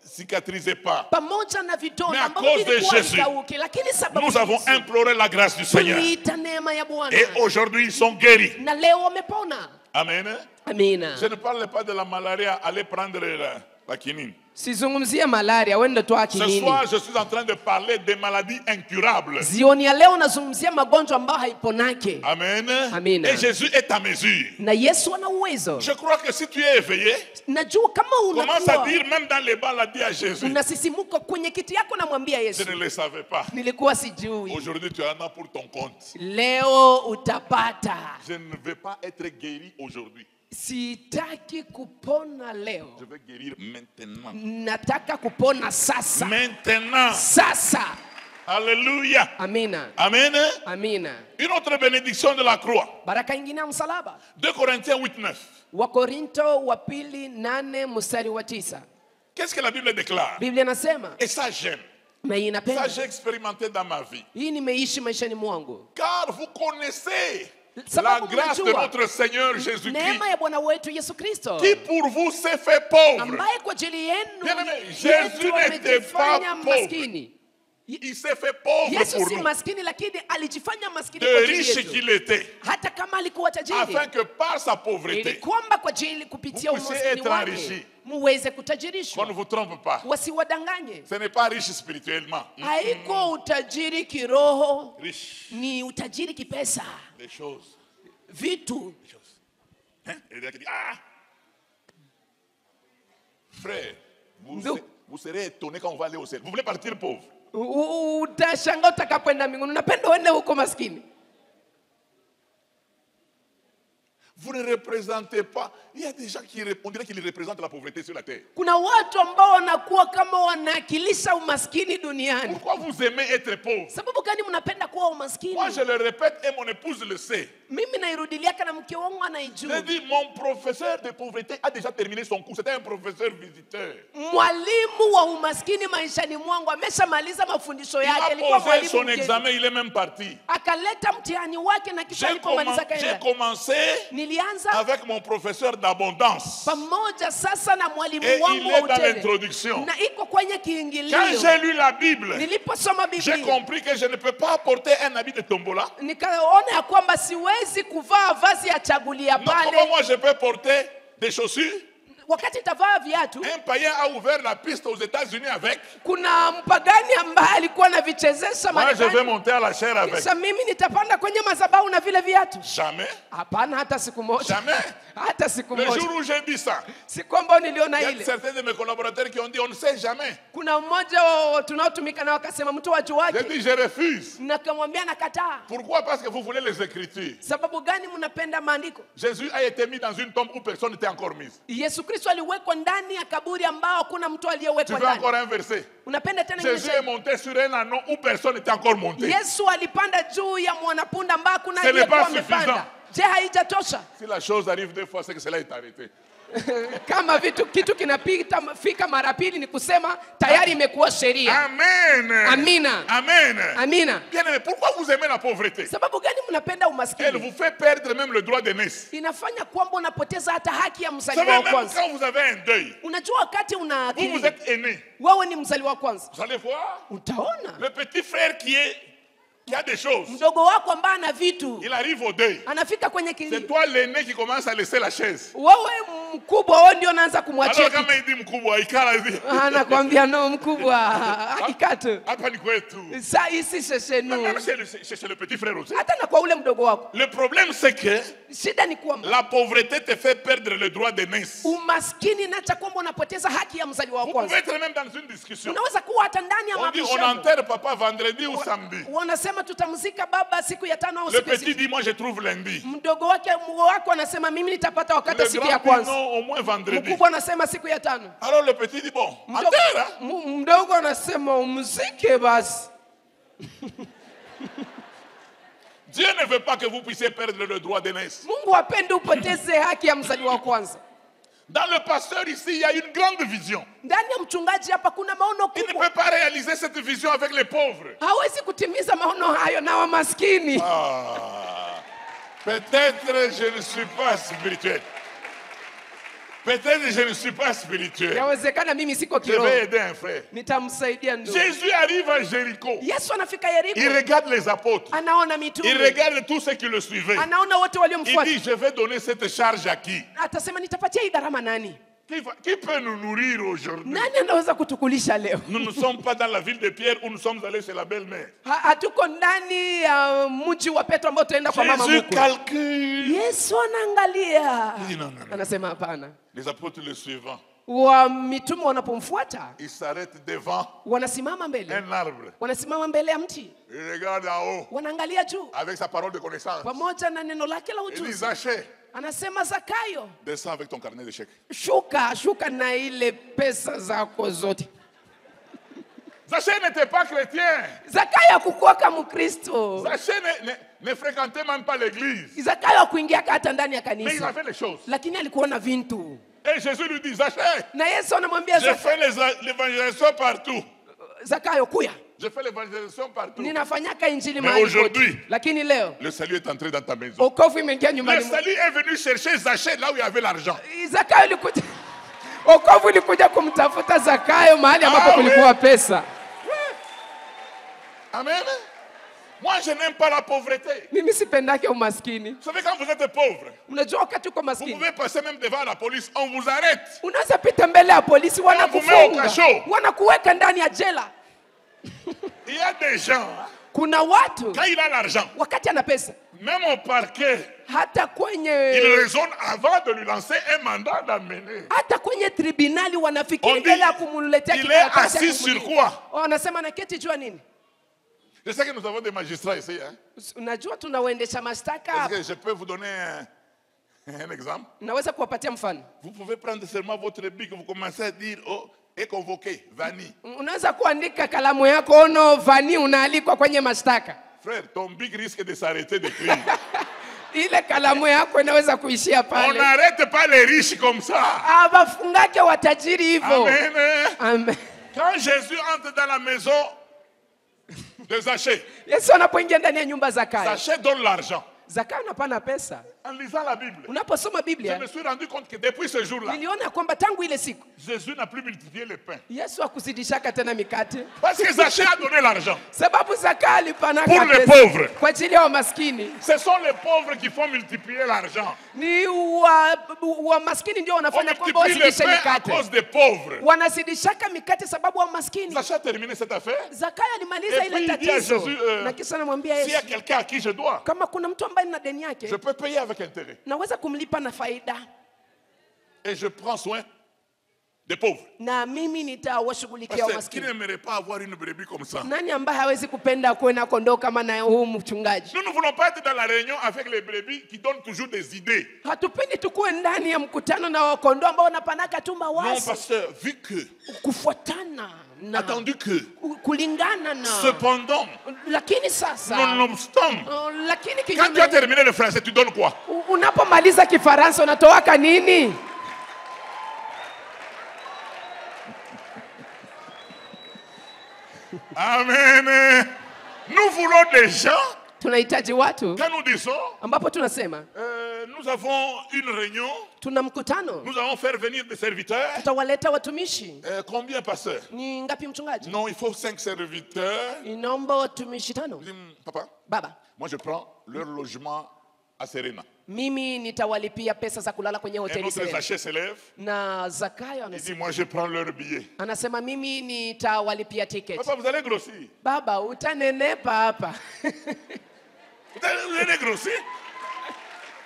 cicatrisaient pas. pamoja na Mais vidonda à ambavyo cause de vilikuwa Jésus, vikauke, lakini sababu Nous avons Yesu, imploré la grâce du Seigneur. tuliita neema ya Bwana Et aujourd'hui, ils sont guéris. na leo wamepona. Amen. Amina. Je ne parle pas de la malaria. Allez prendre la quinine. Sizungumzie malaria, wende toa Ce kinini. soir, je suis en train de parler des maladies incurables. Zioni ya leo nazungumzia magonjwa ambayo haiponake. Amen. Amina. Et Jésus est à mesure. Na Yesu ana uwezo. Je crois que si tu es éveillé, Najua kama commence à unakuwa dire même dans les bancs, l'a dit à Jésus. unasisimuka kwenye kiti yako namwambia Je Yesu, ne le savais pas. nilikuwa sijui. Aujourd'hui, tu en as pour ton compte. Leo utapata. Je ne veux pas être guéri aujourd'hui. Sitaki kupona leo, Je veux guérir maintenant. nataka kupona sasa. Maintenant. Sasa. Alléluia. Amina. Amen. Amina. Une autre bénédiction de la croix. Baraka ingine ya msalaba. 2 Corinthiens 8:9. Wakorinto wa pili 8 mstari wa 9. Qu'est-ce que la Bible déclare? Biblia inasema, Et ça j'aime. na hii Ça napenda. j'ai expérimenté dans ma vie. Hii nimeishi maishani mwangu. Car vous connaissez la Sababu grâce de mnajua notre Seigneur Jésus-Christ, neema ya Bwana wetu Yesu Kristo qui pour vous s'est fait pauvre. ambaye kwa ajili yenu Bien-aimé, Yesu Jésus n'était pas amejifanya pauvre. maskini. Il s'est fait pauvre Yesu pour si nous. maskini, lakini alijifanya maskini De kwa ajili riche yetu. qu'il était, Hata kama alikuwa tajiri, afin que par sa ili pauvreté, kwamba kwa ajili kupitia vous puissiez umaskini être wake enrichi. muweze qu'on ne kutajirishwa. vous trompe pas. Wasiwadanganye, Ce n'est pas riche spirituellement. haiko utajiri kiroho, Riche ni utajiri kipesa, des choses. vitu. Des choses. Hein? Et il dit, ah! Frère, vous, Ndugu. Vous serez étonné quand on va aller au ciel. Vous voulez partir pauvre? Utashangaa utakapoenda mbinguni. Unapenda uende huko maskini. Vous ne représentez pas. Il y a des gens qui on dirait qu'ils représentent la pauvreté sur la terre. Kuna watu ambao wanakuwa kama wanakilisha umaskini duniani. Pourquoi vous aimez être pauvre? Sababu gani mnapenda kuwa umaskini? Moi je le répète et mon épouse le sait. Mimi nairudiliaka na mke wangu anaijua. J'ai dit mon professeur de pauvreté a déjà terminé son cours. C'était un professeur visiteur. Mwalimu wa umaskini maishani mwangu ameshamaliza mafundisho yake. Il Alikuwa a posé mwalimu son mgeni. examen, il est même parti. Akaleta mtihani wake na kisha alipomaliza J'ai kaenda. commencé Nilianza avec mon professeur d'abondance. pamoja sasa na mwalimu Et wangu il wa est dans utele. l'introduction. Na iko kwenye Quand kiingilio. j'ai lu la Bible, Niliposoma j'ai Biblia compris que je ne peux pas porter un habit de tombola. nikaona ya kwamba siwezi kuvaa vazi ya chagulia Non, comment pale. moi je peux porter des chaussures? Wakati nitavaa viatu, Un païen a ouvert la piste aux États-Unis avec. kuna mpagani ambaye alikuwa anavichezesha Moi je vais Marekani. monter à la chair avec. Kisha mimi nitapanda kwenye madhabahu na vile viatu? Jamais. Hapana, hata siku moja. Jamais. Hata siku Le moja. jour où j'ai dit ça, Siku ambayo il niliona y a ile, certains de mes collaborateurs qui ont dit on ne sait jamais. kuna mmoja wa tunaotumika na wakasema mtu watu J'ai wake, dit je refuse. nakamwambia nakataa. Pourquoi? Parce que vous voulez les Écritures. Sababu gani mnapenda maandiko? Jésus a été mis dans une tombe où personne n'était encore mis. Yesu Kristo aliwekwa ndani ya kaburi ambao hakuna mtu Tu aliyewekwa veux ndani. encore un verset? Unapenda tena Jésus est ingine? monté sur un anon où personne n'était encore monté. Yesu alipanda juu ya mwanapunda ambao hakuna Ce n'est aliyekuwa pas amepanda. suffisant. Je, haijatosha? Si la chose arrive deux fois, c'est que cela est arrêté. Kama kitu kinapita fika mara pili ni kusema tayari imekuwa sheria. Amen. Amina. Amen. Amina. Bien aimé, pourquoi vous aimez la pauvreté? Sababu gani mnapenda Elle umaskini? vous fait perdre même le droit d'aînesse. Inafanya kwamba unapoteza hata haki ya Vous mzaliwa savez, wa même kwanza. quand vous avez un deuil, Unajua wakati una vous akili, êtes aîné. wewe ni mzaliwa wa kwanza, Vous allez voir, utaona le petit frère qui a des choses, mdogo wako ambaye ana vitu il arrive au deuil. anafika kwenye C'est kilio. toi l'aîné qui commence à laisser la chaise. Wewe mkubwa, wewe ndio unaanza kumwachia Alors kitu. kama idi mkubwa ikala hivi. Anakwambia no mkubwa akikata. Hapa ni kwetu. Saa hisi sheshenu. Même chez le petit frère aussi. Hata na kwa ule mdogo wako. Le problème c'est que Shida ni kwamba la pauvreté te fait perdre le droit d'aînesse. umaskini inacha kwamba unapoteza haki ya mzaliwa wa Vous pouvez kwanza. être même dans une discussion. Unaweza kuwa hata ndani ya On dit on mabishano. enterre papa vendredi ou samedi. Wanasema tutamzika baba siku ya tano au Le siku ya petit sita. dit moi je trouve lundi. Mdogo wako anasema mimi nitapata wakati Le siku ya grand dit kwanza. non au moins vendredi. Mkubwa anasema siku ya tano. Alors le petit dit bon, enterre. Mdogo anasema umzike basi. Dieu ne veut pas que vous puissiez perdre le droit d'aînesse. Mungu hapendi upoteze haki ya mzaliwa wa kwanza. Dans le pasteur ici, il y a une grande vision. Ndani ya mchungaji hapa kuna maono Il ne kubwa. peut pas réaliser cette vision avec les pauvres. Hawezi kutimiza maono hayo na wa maskini. Ah, peut-être je ne suis pas spirituel. Peut-être je ne suis pas spirituel. Yawezekana mimi siko Je vais kiroho. aider un frère. Nitamsaidia ndugu. Jésus arrive à Jéricho. Yesu anafika Il Yeriko. regarde les apôtres. Anaona Il mitume. regarde tous ceux qui le suivaient. Anaona wote Il waliomfuata. dit, je vais donner cette charge à qui? Atasema nitapatia hii gharama nani? Qui peut nous nourrir aujourd'hui? Nani anaweza kutukulisha leo? Nous ne sommes pas dans la ville de Pierre où nous sommes allés chez la belle-mère. Hatuko ndani ya mji wa Petro ambao tunaenda kwa mama Jésus mkwe. calcule. Yesu anaangalia. Il dit non, non, non. Anasema hapana. Les apôtres le suivant, Wa mitume wanapomfuata ils s'arrêtent devant wanasimama mbele. un arbre. Wanasimama mbele ya mti. Il regarde en haut Wanaangalia juu avec sa parole de connaissance. pamoja na neno lake la Il dit, ujuzi. Zachée, Anasema Zakayo, descends avec ton carnet de chèques. shuka na ile pesa zako zote. Zachée n'était pas chrétien. Zakayo hakukuwa kama Mkristo. Zachée ne fréquentait même pas l'église. Zakayo hakuingia hata ndani ya Mais il kanisa. a fait les choses. Lakini alikuwa na vintu. Et Jésus lui dit, Zachée, Na Yesu anamwambia je fais l'évangélisation partout. Zakayo, kuya. Je fais l'évangélisation partout. Ninafanyaka injili Mais mahali aujourd'hui, kote. Lakini leo le salut est entré dans ta maison. wokovu imeingia Le nyumbani mwako. salut est venu chercher Zachée là où il y avait l'argent. Zakayo ilikuja. Wokovu ilikuja kumtafuta Zakayo mahali ambapo Ah, kulikuwa pesa. Amen. Moi, je n'aime pas la pauvreté. Mimi sipendake umaskini. Vous savez, quand vous êtes pauvre, Unajua wakati uko vous maskini, pouvez passer même devant la police, on vous arrête. unaweza pita mbele ya polisi wanakufunga. kasho. Wanakuweka ndani ya jela. Il y a des gens, Kuna watu quand il a l'argent, wakati ana pesa Même au parquet, hata il kwenye raisonne avant de lui lancer un mandat d'amener. hata kwenye tribunali On wanafikiri dit, bila kumletea il est kikaratasi ya assis sur kumlipa. quoi? Wanasema anaketi jua nini? Je sais que nous avons des magistrats ici. Hein? Unajua tuna waendesha mashtaka Est-ce hapa. que je peux vous donner un exemple? Naweza kuwapatia mfano. Vous pouvez prendre seulement votre bic, vous commencez à dire, oh, est convoqué, Vani. Unaweza kuandika kalamu yako ono Vani unaalikwa kwenye mashtaka. Frère, ton bic risque de s'arrêter d'écrire. Ile kalamu yako inaweza kuishia On pale. n'arrête pas les riches comme ça. Abafungake watajiri hivyo. Amen. Amen. Quand Jésus entre dans la maison de Zachée, Yesu anapoingia ndani ya nyumba Zakayo. Zachée donne l'argent. Zakayo anapana pesa. En lisant la Bible, Unaposoma je Biblia, me suis rendu compte que depuis ce jour-là, niliona kwamba tangu ile siku Jésus n'a plus multiplié les pains. Yesu hakuzidishaka tena mikate. Parce que Zachée a donné l'argent. Sababu Zakayo alipanaka Pour les pesa pauvres. kwa ajili ya maskini. Ce sont les pauvres qui font multiplier l'argent. Ni wa maskini ndio On wanafanya kwamba multiplie les wazidishe pains à mikate. cause des pauvres. Wanazidishaka mikate sababu wa maskini. Zachée a terminé cette affaire. Zakayo alimaliza Et ile puis il dit à tatizo. Jésus, Na kisha anamwambia s'il y a Yesu, quelqu'un à qui je dois, kama kuna mtu ambaye nina deni yake, je peux payer avec intérêt. naweza kumlipa na faida. Et je prends soin des pauvres. Na mimi nitawashughulikia Parce que qui maskini. n'aimerait pas avoir une brebis comme ça? Nani ambaye hawezi kupenda kuwe na kondoo kama na huu mchungaji? Nous ne voulons pas être dans la réunion avec les brebis qui donnent toujours des idées. Hatupendi tukuwe ndani ya mkutano na wakondoo ambao wanapanaka tu Non, mawazo pasteur, vu que, kufuatana na attendu que, kulingana na cependant, lakini sasa nonobstant, lakini quand tu as kinyume, terminé le français, tu donnes quoi? unapomaliza Kifaransa unatoaka nini? Amen. Nous voulons des gens, Tunahitaji watu quand nous disons, ambapo tunasema nous avons une réunion, tuna mkutano, nous allons faire venir des serviteurs. tutawaleta watumishi. Combien, pasteur? Ni ngapi mchungaji? Non, il faut 5 serviteurs. Inaomba watumishi 5. Je dis, papa, Baba, moi je prends leur logement à Serena. mimi nitawalipia pesa za kulala kwenye Un hoteli autre Serena. Zachée s'élève. Na Zakayo Il dit, moi je prends leur billet. anasema mimi nitawalipia ticket. Papa, vous allez grossir. Baba, utanenepa hapa. Vous allez grossir.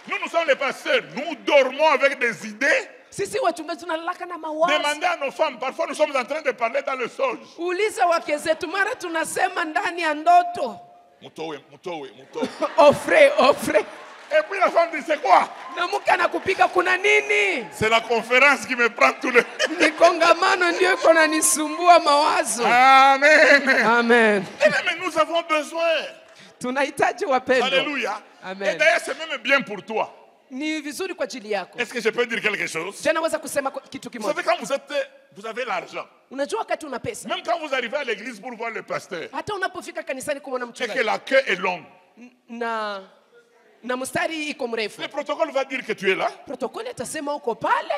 Nous sommes les pasteurs. Nous dormons avec des idées. Sisi wachungaji tunalalaka na mawazo. Demandez à nos femmes. Parfois, nous sommes en train de parler dans le songe. Uliza wake zetu, mara tunasema ndani ya ndoto. Mutowe. Ofre. Et puis la femme dit, c'est quoi? Na mke anakupiga kuna nini? C'est la conférence qui me prend tous les... Ni kongamano ndio iko nanisumbua mawazo. Amen. Amen. Mais nous avons besoin. Tunahitaji wapendo. Alléluia. Amen. Et d'ailleurs, c'est même bien pour toi. Ni vizuri kwa ajili yako. Est-ce que je peux dire quelque chose? Je naweza kusema kitu Vous kimoja. savez, quand vous avez l'argent, Unajua wakati una pesa, même quand vous arrivez à l'église pour voir le pasteur, hata unapofika kanisani kumwona et que mchungaji la queue est longue, na mstari iko mrefu, le protocole va dire que tu es là. protokoli atasema uko pale.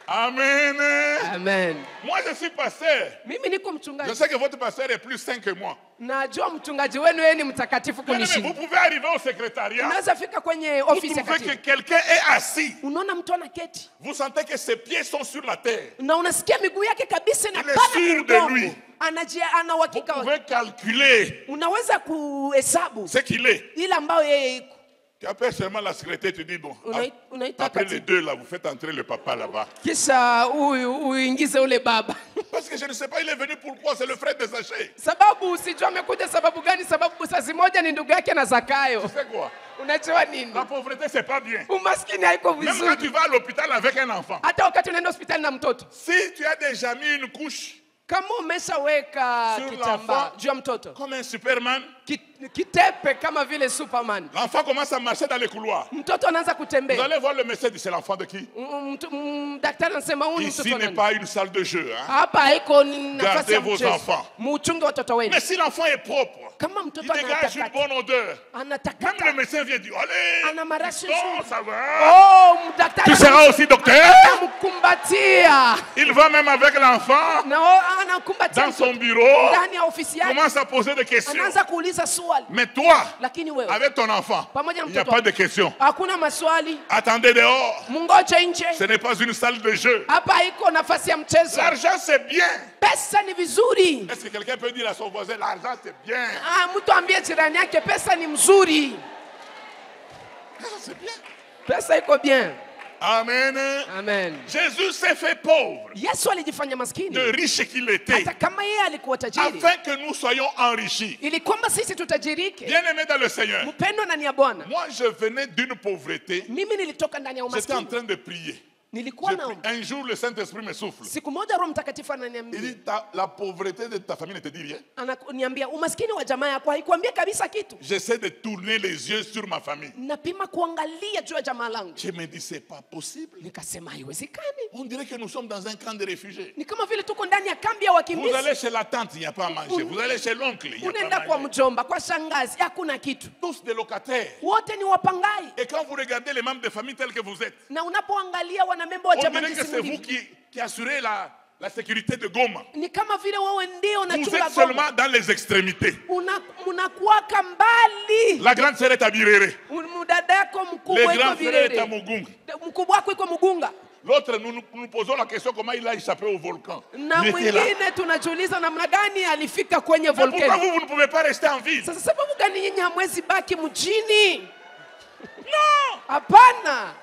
Amen. Amen. Moi, je suis pasteur. Mimi niko Je mchungaji. sais que votre pasteur est plus saint que moi. Najua mchungaji wenu yeye ni mtakatifu Mais vous kunishinda. pouvez arriver au secrétariat, Unaweza fika kwenye vous ofisi ya trouvez que katibu. quelqu'un est assis. Unaona mtu anaketi Vous sentez que ses pieds sont sur la terre. na unasikia miguu yake kabisa Il est inapanda sûr de udongo. lui. Ana Vous uhakika. pouvez calculer Unaweza kuhesabu ce qu'il est. ile ambayo yeye iko. Tu appelles seulement la secrétaire, tu dis bon. Unaita Après les katibu. deux là, vous faites entrer le papa là-bas. Kisha uingize ule baba. Parce que je ne sais pas, il est venu pourquoi, c'est le frère de Zachée. Sababu usijua amekuja sababu gani, sababu busazi moja ni ndugu yake na Zakayo. C'est quoi? Unajua nini? La pauvreté, c'est pas bien. Umaskini haiko Même quand vizuri. tu vas à l'hôpital avec un enfant, Hata wakati unaenda hospitali na mtoto, si tu as déjà mis une couche kama umeshaweka Sur kitambaa l'enfant. juu ya mtoto, comme un Superman, kitepe kama vile Superman, l'enfant commence à marcher dans les couloirs. mtoto anaanza Vous kutembea. allez voir le médecin, dit c'est l'enfant de qui? Daktari anasema huyu ni Ici mtoto n'est nani? pas une salle de jeu. Hein? Hapa haiko ni nafasi Gardez ya vos mchezo. enfants. Muchunge watoto wenu. Mais si l'enfant est propre, Kama il mtoto dégage une anatakata, bonne odeur. Même le anatakata, médecin vient dire, allez, ana marashi non, nzuri. ça va. Oh, daktari Tu seras aussi docteur. anamkumbatia. Il va même avec l'enfant Na anakumbatia dans son mtoto bureau, ndani ya ofisi yake. commence à poser des questions. Anaanza kuuliza nauliza swali. Mais toi, Lakini wewe avec ton enfant, pamoja na il n'y a mtoto pas wako, de question. hakuna maswali. Attendez dehors. Mungoje nje. Ce n'est pas une salle de jeu. Hapa haiko nafasi ya mchezo. L'argent, c'est bien. Pesa ni vizuri. Est-ce que quelqu'un peut dire à son voisin, l'argent, c'est bien? Mtu ambie jirani yake pesa ni mzuri. C'est bien. Pesa iko bien. Amen. Amen. Jésus s'est fait pauvre, Yesu alijifanya maskini de riche qu'il était, hata kama yeye alikuwa tajiri, afin que nous soyons enrichis. ili kwamba sisi tutajirike. Bien-aimés dans le Seigneur, Mpendwa ndani ya Bwana, moi je venais d'une pauvreté. mimi nilitoka ndani ya J'étais en umaskini. train de prier. Nilikuwa Je naomba. prie. Un jour, le Saint-Esprit me souffle. Siku moja Roho Mtakatifu Il ananiambia, dit, la pauvreté de ta famille ne te dit rien. ananiambia umaskini wa jamaa yako haikuambia kabisa kitu. J'essaie de tourner les yeux sur ma famille. Napima kuangalia juu ya jamaa langu. Je me dis, c'est pas possible. Nikasema haiwezekani. On dirait que nous sommes dans un camp de réfugiés. Ni kama vile tuko ndani ya kambi ya Vous wakimbizi. allez chez la tante, il n'y a pas à manger. Vous allez chez l'oncle, il n'y a pas Unaenda à kwa manger. mjomba, kwa shangazi, hakuna kitu. Tous des locataires. Wote ni wapangai. Et quand vous regardez les membres de famille tels que vous êtes, Na unapoangalia wanamemba wa on jamaa dirait que jinsi c'est vous mulivyo, qui assurez la sécurité de Goma. ni kama vile wewe ndio Vous unachunga êtes Goma. seulement dans les extrémités. Unakuwaka mbali. La grande sœur est à Birere. Mdada yako Le mkubwa iko grand frère est à Virere. Mugunga. Mkubwa wako iko Mugunga. L'autre, nous posons la question comment il a échappé au volcan. Na Il était là. mwingine tunajiuliza namna gani alifika kwenye Mais pourquoi volcano. vous ne pouvez pas rester en ville? Sasa sababu gani nyinyi hamwezi baki mjini? Non! Hapana.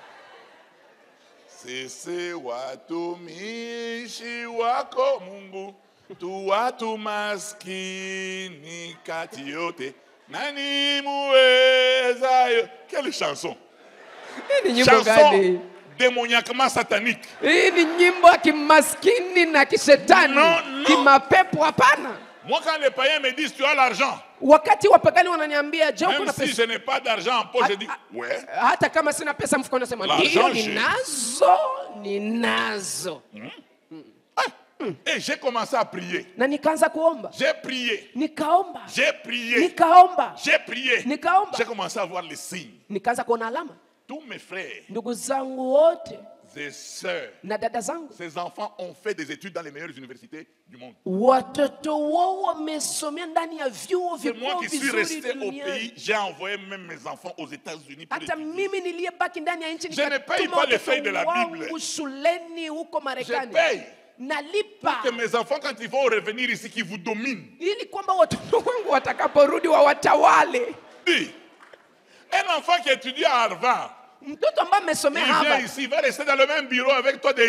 Sisi watumishi wako Mungu, tu watu maskini kati yote, nani muwezayo? Quelle chanson! Hii ni nyimbo Chanson gani? démoniaquement satanique. Hii ni nyimbo ya kimaskini na kishetani. No, no. Kimapepo hapana. Moi, quand les païens me disent tu as l'argent, Wakati wapagani wananiambia je, uko même na si pesa? je n'ai pas d'argent en poche, je dis ouais. Hata kama sina pesa mfukoni nasema L'argent, ndio ninazo. Et j'ai commencé à prier. Na nikaanza kuomba. J'ai prié. Nikaomba. J'ai prié. Nikaomba. J'ai prié. Nikaomba. J'ai commencé à voir les signes. Nikaanza kuona alama. Tous mes frères Ndugu zangu wote et sœurs, na dada zangu, ces enfants ont fait des études dans les meilleures universités du monde. watoto wao wamesomea ndani ya vyuo C'est moi vikuu qui suis vizuri resté au duniani. pays. J'ai envoyé même mes enfants aux États-Unis pour Hata étudier. mimi niliyebaki ndani ya nchi Je ne paye nikatuma pas les feuilles de la watoto Bible. wangu shuleni huko Je Marekani. paye Nalipa que mes enfants, quand ils vont revenir ici, qu'ils vous dominent. ili kwamba watoto wangu watakaporudi wawatawale. Dis, un enfant qui étudie à Harvard, Mtoto ambaye amesomea il vient hapa, ici, il va rester dans le même bureau avec toi de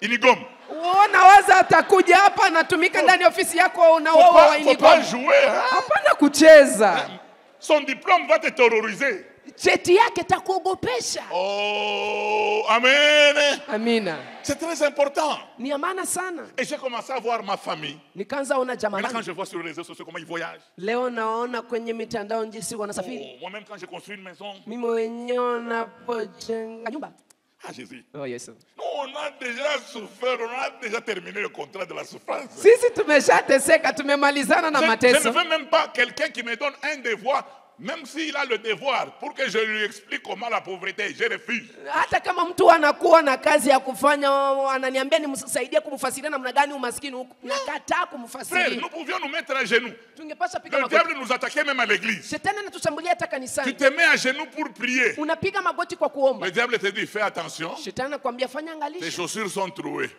Inigom. unawaza atakuja hapa anatumika ndani ya ofisi yako na wao wa Faut pas Inigoma. jouer. Hein? Hapana kucheza. Son diplôme va te terroriser. Cheti yake takuogopesha. Oh, amen. Amina. C'est très important. Ni ya maana sana. Et j'ai commencé à voir ma famille. Nikaanza ona jamaa Maintenant, quand langu. je vois sur les réseaux sociaux comment ils voyagent. Leo naona kwenye mitandao jinsi wanasafiri. Oh, moi-même, quand j'ai construit une maison. Mimi mwenyewe napojenga nyumba. Ah, Jésus. Oh, Yesu. Nous, on a déjà souffert, on a déjà terminé le contrat de la souffrance. Sisi tumeshateseka, tumemalizana na Je ne mateso. veux même pas quelqu'un qui me donne un devoir, même s'il a le devoir, pour que je lui explique comment la pauvreté. Je refuse. Hata kama mtu anakuwa na kazi ya kufanya, ananiambia nimsaidie kumfasiria namna gani umaskini huko. Nakataa Frère, kumfasiria. nous pouvions nous mettre à genoux. Tungepasha piga Le magoti. diable nous attaquait même à l'église. Shetani anatushambulia hata Tu kanisani. te mets à genoux pour prier. Unapiga magoti kwa kuomba. Le diable te dit, fais attention, Shetani anakuambia fanya tes angalisho. chaussures sont trouées.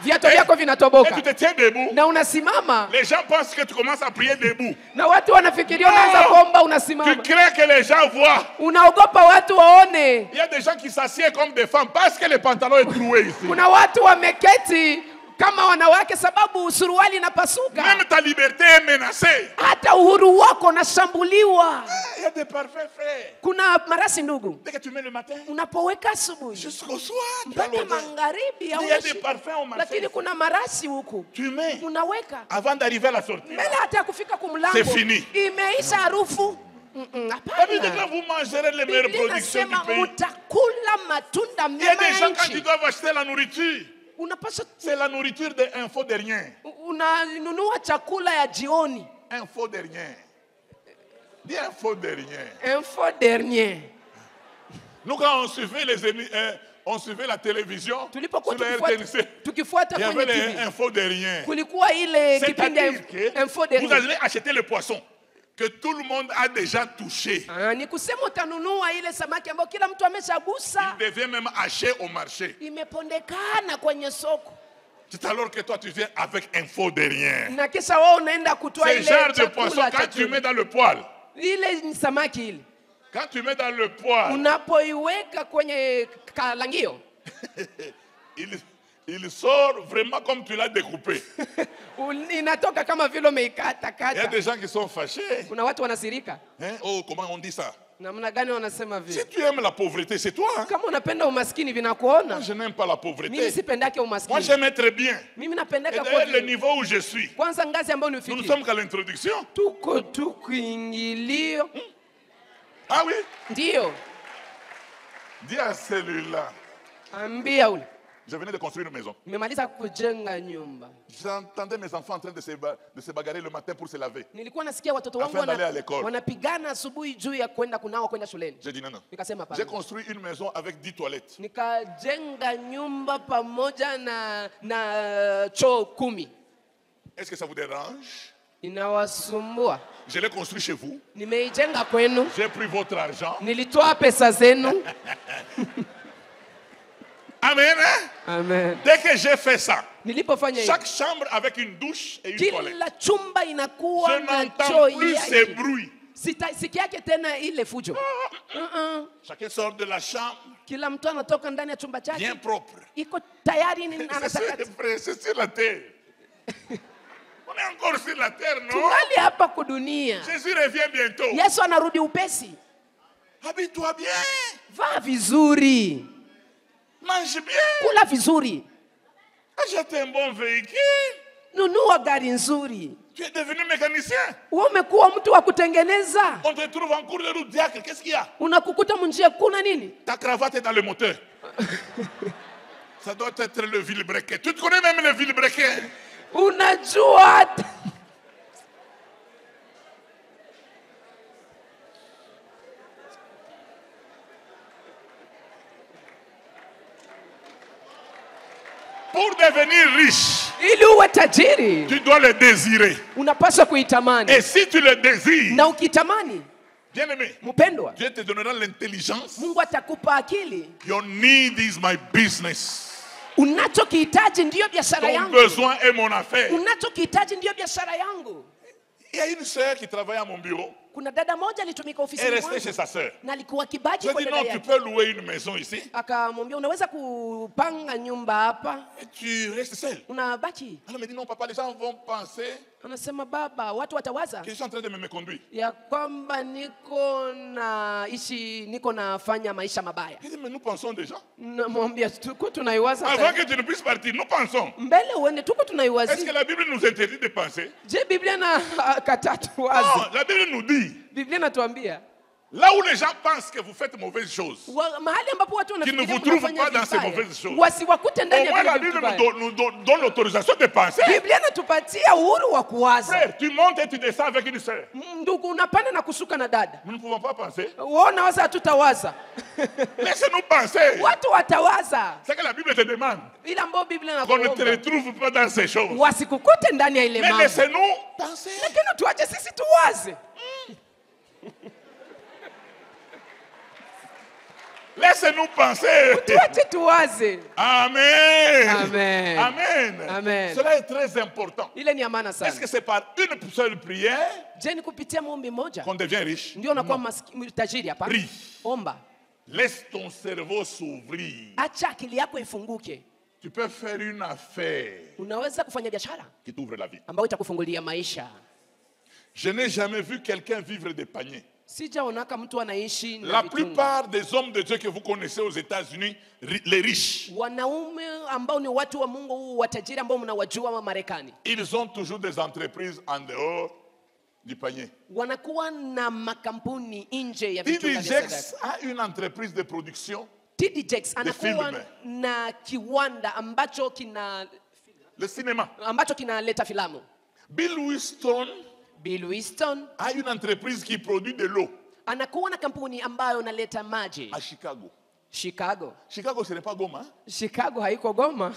Viatu vyako Et vinatoboka. tu te tiens debout. Na unasimama. Les gens pensent que tu commences à prier debout. Na watu wanafikiria unaanza kuomba Tu unasimama. crains que les gens voient. Unaogopa watu waone. Il y a des gens qui s'assiedent comme des femmes parce que le pantalon est troué ici. Kuna watu wameketi kama wanawake sababu suruali inapasuka. Même ta liberté est menacée. Hata uhuru wako unashambuliwa. Il y a des parfaits frères. Kuna marasi ndugu, Dès que tu mets le matin, unapoweka asubuhi jusqu'au soir, tu as mpaka l'odeur. magharibi Il y a hauishi. des parfums au marché. Lakini kuna marasi huku Tu mets unaweka avant d'arriver à la sortie. mbele hata ya kufika kumlango, C'est fini. imeisha harufu. La Bible dit que Hapana. vous mangerez les meilleures Biblia productions du inasema pays. utakula matunda Il y a mema des ya gens quand ils nchi. doivent acheter la nourriture, Unapaswa c'est la nourriture de info de rien. unanunua chakula ya jioni. Info de rien. Dis info de rien. Info dernier. Nous quand on suivait on suivait la télévision Tulipokuwa sur la tukifuata RTNC, tukifuata il y avait kwenye les TV. infos de rien. Kulikuwa ile kipindi ya C'est-à-dire info que vous dernier. allez acheter le poisson. que tout le monde a déjà touché. Ni kusema utanunua ile samaki ambayo kila mtu ameshagusa. Il devient même haché au marché. Imepondekana kwenye soko. C'est alors que toi tu viens avec un faux de rien. Na kisha wewe unaenda kutoa Ce ile genre de poisson, quand tu mets dans le poêle, ile ni samaki ile. quand tu mets dans le poêle, Unapoiweka kwenye kalangio, il sort vraiment comme tu l'as découpé. inatoka kama vile umeikata Il y a kata. des gens qui sont fâchés. Kuna watu wanasirika. Hein? Oh, comment on dit ça? Namna gani wanasema Si vile? tu aimes la pauvreté, c'est toi. Hein? Kama unapenda umaskini Moi, vinakuona. je n'aime pas la Mimi pauvreté. sipendake Moi, umaskini. j'aime être bien. Mimi Et napendaka kwa d'ailleurs, le vile. niveau où je suis, Kwanza ngazi ambayo nous ne nifikie. sommes qu'à l'introduction. Tuko tu kuingilio. Ah oui? Ndio. Dis à celui-là, Ambia ule. je venais de construire une maison. Nimemaliza kujenga nyumba. J'entendais mes enfants en train de se bagarrer le matin pour se laver. Nilikuwa nasikia watoto wangu Afin d'aller à l'école. wanapigana asubuhi juu ya kwenda kunawa kwenda shuleni. J'ai dit non, non. Nikasema J'ai hapana. construit une maison avec 10 toilettes. Nikajenga nyumba pamoja na choo 10. Est-ce que ça vous dérange? Inawasumbua? Je l'ai construit chez vous. Nimeijenga kwenu. J'ai pris votre argent. Nilitoa pesa zenu. Amen. Hein? Amen. Dès que j'ai fait ça, Nilipofanya hivyo, chaque chambre avec une douche et une toilette. kila chumba inakuwa Je na n'entends choo plus ces yake. bruits. Sikiake tena ile fujo. Chacun sort de la chambre Kila mtu anatoka ndani ya chumba chake. bien propre. Iko tayari C'est c'est sur la terre. On est encore sur la terre, non? tungali hapa kudunia. Jésus revient bientôt. Yesu anarudi upesi. Habille-toi bien. Vaa vizuri. Mange bien. Kula vizuri. Achète un bon véhicule. Nunua gari nzuri. Tu es devenu mécanicien. Wewe umekuwa mtu wa kutengeneza. On te trouve en cours de route. Diacre, qu'est-ce qu'il y a? Unakukuta munjia kuna nini? Ta cravate est dans le moteur. Ça doit être le vilebrequin. Tu te connais même le vilebrequin? Unajua Pour devenir riche, ili uwe tajiri tu dois le désirer. unapaswa kuitamani. Et si tu le désires, Na ukitamani, bien-aimé, mpendwa, Dieu te donnera l'intelligence. Mungu atakupa akili. Your need is my business. Unachokihitaji ndiyo biashara Ton yangu. besoin est mon affaire. Unachokihitaji ndiyo biashara yangu. Il y a une sœur qui travaillait à mon bureau. Kuna dada moja alitumika Elle ofisini restait chez mwangu sa sœur. na alikuwa kibaki Je kwa dis dada non, tu yake. peux louer une maison ici. Akamwambia unaweza kupanga nyumba hapa, Et tu restes seul. unabaki. Elle me dit non, papa, les gens vont penser Anasema baba, watu watawaza que je suis en train de me conduire. ya kwamba niko nafanya maisha mabaya. Je dis mais nous pensons déjà. Namwambia tuko tunaiwaza Avant sana. que tu ne puisses partir, nous pensons. Mbele uende, tuko Est-ce que tunaiwazia. la Bible nous interdit de penser? Je, Biblia na kataa Non, tuwaze. la Bible nous dit, Biblia inatuambia là où les gens pensent que vous faites mauvaises choses, mahali ambapo watu Qui ne wanafikiria vous trouvent mnafanya pas dans ces vibaya, mauvaises choses. wasiwakute ndani au ya moins la vile Bible vitu vibaya. nous donne l'autorisation de penser. Biblia inatupatia uhuru wa kuwaza. Frère, tu montes et tu descends avec une sœur. Ndugu, unapanda na kushuka na dada. Nous ne pouvons pas penser. Wewe unawaza, hatutawaza. Laissez-nous penser. Watu watawaza. C'est que la Bible te demande Ile ambayo Biblia qu'on ne te inakuomba retrouve pas dans ces choses. wasikukute ndani ya ile Mais mambo. laissez-nous penser. Lakini tuache sisi tuwaze. Laissez-nous penser. Tuache tuwaze. Amen. Amen. Amen. Amen. Cela est très important. Ile ni ya maana Est-ce sana. que c'est par une seule prière Je, ni kupitia maombi moja qu'on devient riche? ndio unakuwa Non. tajiri hapa? Prie. Omba. Laisse ton cerveau s'ouvrir. Acha akili yako ifunguke. Tu peux faire une affaire Unaweza kufanya biashara qui t'ouvre la vie. ambayo itakufungulia maisha. Je n'ai jamais vu quelqu'un vivre des paniers. Sijaonaka mtu anaishi na La vitungu. plupart des hommes de Dieu que vous connaissez aux États-Unis, les riches, Wanaume ambao ni watu wa Mungu watajiri ambao mnawajua wa Marekani, ils ont toujours des entreprises en dehors du panier. wanakuwa na makampuni nje ya vitunga vya TD sadaka. a une entreprise de production, TD Jakes anakuwa films. na kiwanda ambacho le cinéma. kinaleta filamu. Bill Winston Bill Winston a une entreprise qui produit de l'eau anakuwa na kampuni ambayo inaleta maji à Chicago. Chicago. Chicago, ce n'est pas Goma. Hein? Chicago haiko Goma.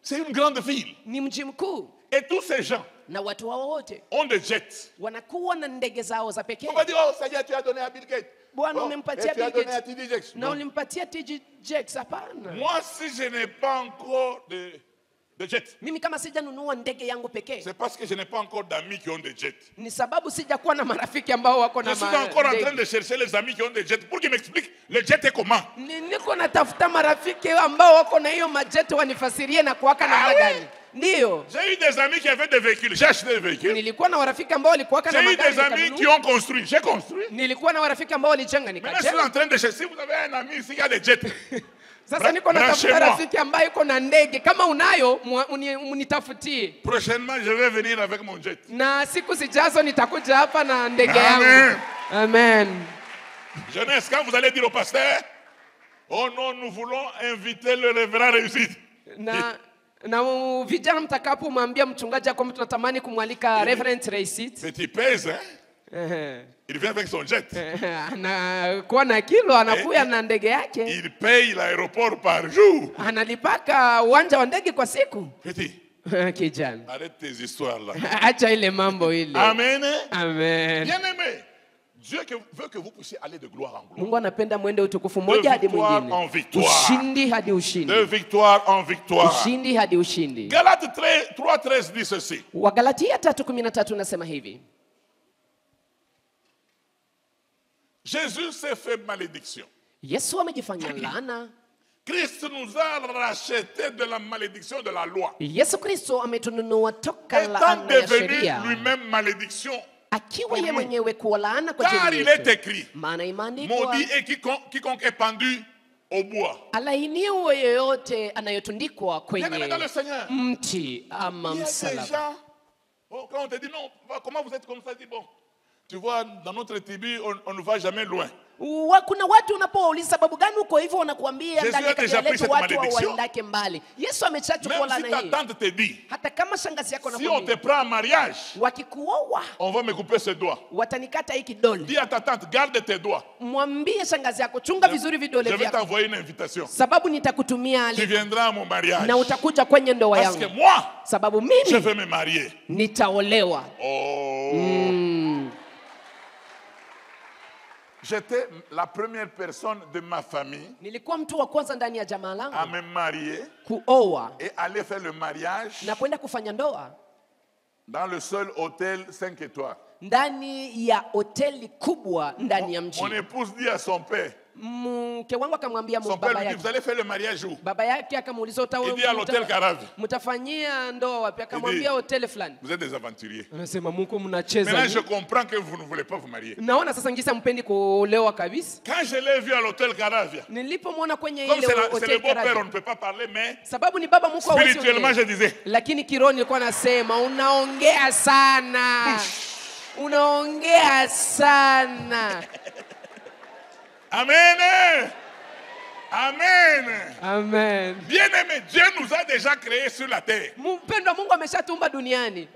C'est une grande ville. Ni mji mkuu. Et tous ces gens, na watu wao wote ont des jets. wanakuwa na ndege zao za pekee. On va dire, oh Seigneur, tu as donné à Bill Gates. Bwana Oh, umempatia et tu as Bill donné à Gates TD Jakes. na Non. ulimpatia TD Jakes. Hapana, Moi, si je n'ai pas encore de jets, mimi kama sijanunua ndege yangu pekee c'est parce que je n'ai pas encore d'amis qui ont des jets. ni sababu sijakuwa na marafiki ambao wako Je na suis encore en train ndege. de chercher les amis qui ont des jets pour qu'ils m'expliquent le jet est comment. Niko natafuta marafiki ambao wako na hiyo majeti wanifasirie na kuwaka namna gani. Ndio. J'ai eu des amis qui avaient des véhicules. J'ai acheté des véhicules. Nilikuwa na warafiki ambao walikuwaka na J'ai eu magari. des amis qui ont construit. J'ai construit. Nilikuwa na warafiki ambao walijenga Maintenant, je suis en nikajenga. train de chercher. Si vous avez un ami ici qui a des jets, Sasa niko natafuta Branchez-moi. rafiki ambaye yuko na ndege. Kama unayo unitafutie. prochainement, je vais venir avec mon jet. Na siku zijazo nitakuja hapa na ndege Amen. yangu. Amen. Jeunesse, quand vous allez dire au pasteur, oh non, nous voulons inviter le révérend réussite. Na vijana mtakapomwambia mchungaji kwamba tunatamani kumwalika Reverend Reisit. Petit pèse, hein? Il vient avec son jet. Anakuwa na kilo, anakuya na ndege yake. Il paye l'aéroport par jour. Analipaka uwanja wa ndege kwa siku. Petit, Kijana, arrête tes histoires là. acha ile mambo ile. Amen. Amen. Bien aimé, Dieu veut que vous puissiez aller de gloire en gloire. Mungu anapenda mwende utukufu moja hadi victoire mwingine. en victoire. Ushindi hadi ushindi. De victoire en victoire. Ushindi hadi ushindi. Galates 3:13 dit ceci. Wagalatia 3:13 nasema hivi. Jésus s'est fait malédiction. Yesu amejifanya laana. Christ nous a rachetés de la malédiction de la loi. Yesu Kristo ametununua toka Étant laana ya devenu sheria. lui-même malédiction. Akiwa yeye mwenyewe kuwa laana kwa Car ajili il est yetu. écrit, Maana imeandikwa, maudit et quiconque est pendu au bois. alainiwe yeyote anayotundikwa Bien-aimé dans kwenye le Seigneur. mti ama Il y a des msalaba. gens, oh, quand on te dit non, comment vous êtes comme ça, dis bon, tu vois, dans notre tribu, on ne va jamais loin. Kuna watu unapouliza sababu gani uko hivyo wanakuambia Jésus ndani a ya déjà kabila pris letu cette watu malédiction. waendake mbali. Yesu ameshachukua Même si laana ta hii. tante te dit, Hata kama shangazi yako si on te anakuambia prend en mariage, wakikuoa on va me couper ses doigts. watanikata hii kidole. Dis à ta tante, garde tes doigts. Mwambie shangazi yako chunga vizuri Je vidole vais vyako. t'envoyer une invitation. Sababu nitakutumia Tu ali viendras à mon mariage. na utakuja kwenye ndoa Parce que yangu. moi, Sababu je mimi vais me marier. nitaolewa. Oh. J'étais la première personne de ma famille Nilikuwa mtu wa kwanza ndani ya jamaa à langu me marier kuoa et aller faire le mariage na kwenda kufanya ndoa dans le seul hôtel 5 étoiles. ndani ya hoteli kubwa ndani ya mji. Mon épouse dit à son père, Mke wangu akamwambia son père baba lui dit, yake. vous allez faire le mariage où? Baba yake akamuuliza Il dit à l'hôtel Caravi. mtafanyia ndoa wapi? Akamwambia hoteli fulani. Vous êtes des aventuriers. Anasema Mungu mnacheza. Maintenant, je comprends que vous ne voulez pas vous marier. Naona sasa ngisa mpendi kuolewa kabisa. Quand je l'ai vu à l'hôtel Caravia, Nilipomwona kwenye comme ile c'est le hoteli beau-père, on Karaji. ne peut pas parler, mais Sababu ni baba mkwe wa spirituellement, je disais, lakini kiroho nilikuwa nasema unaongea sana. Unaongea sana. Amen. Amen. Amen. Bien-aimé, Dieu nous a déjà créés sur la terre. Mpendwa, Mungu ameshatumba duniani.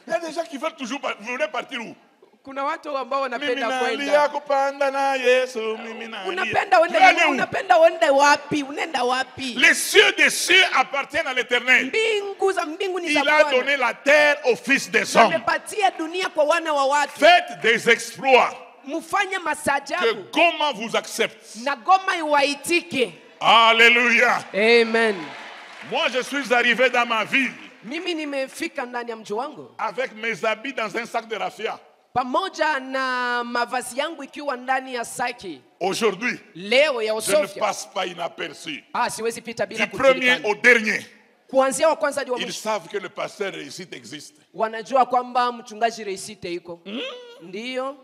Il y a des gens qui veulent toujours vous voulez partir où? Kuna watu ambao Mimi wanapenda nalia kwenda. kupanda na Yesu, mimi nalia. Unapenda Tu vas aller où? uende wapi? Unaenda wapi? Les cieux des cieux appartiennent à l'Éternel. Mbingu za mbingu ni za Il a Bwana. donné la terre aux fils des hommes. Amepatia dunia kwa wana wa watu. Faites des exploits. Mfanye Que masajabu Goma vous accepte. na Goma iwaitike. Alléluia. Amen. Moi, je suis arrivé dans ma ville Mimi nimefika ndani ya mji wangu avec mes habits dans un sac de raffia. pamoja na mavazi yangu ikiwa ndani ya saki. Aujourd'hui, Leo ya je ne Osofia. passe pas inaperçu. Siwezi pita bila Du premier kujulikana. au dernier, Kuanzia wa kwanza hadi wa ils mwisho. savent que le pasteur réussite existe. Wanajua kwamba mchungaji Reisite iko. Ndiyo.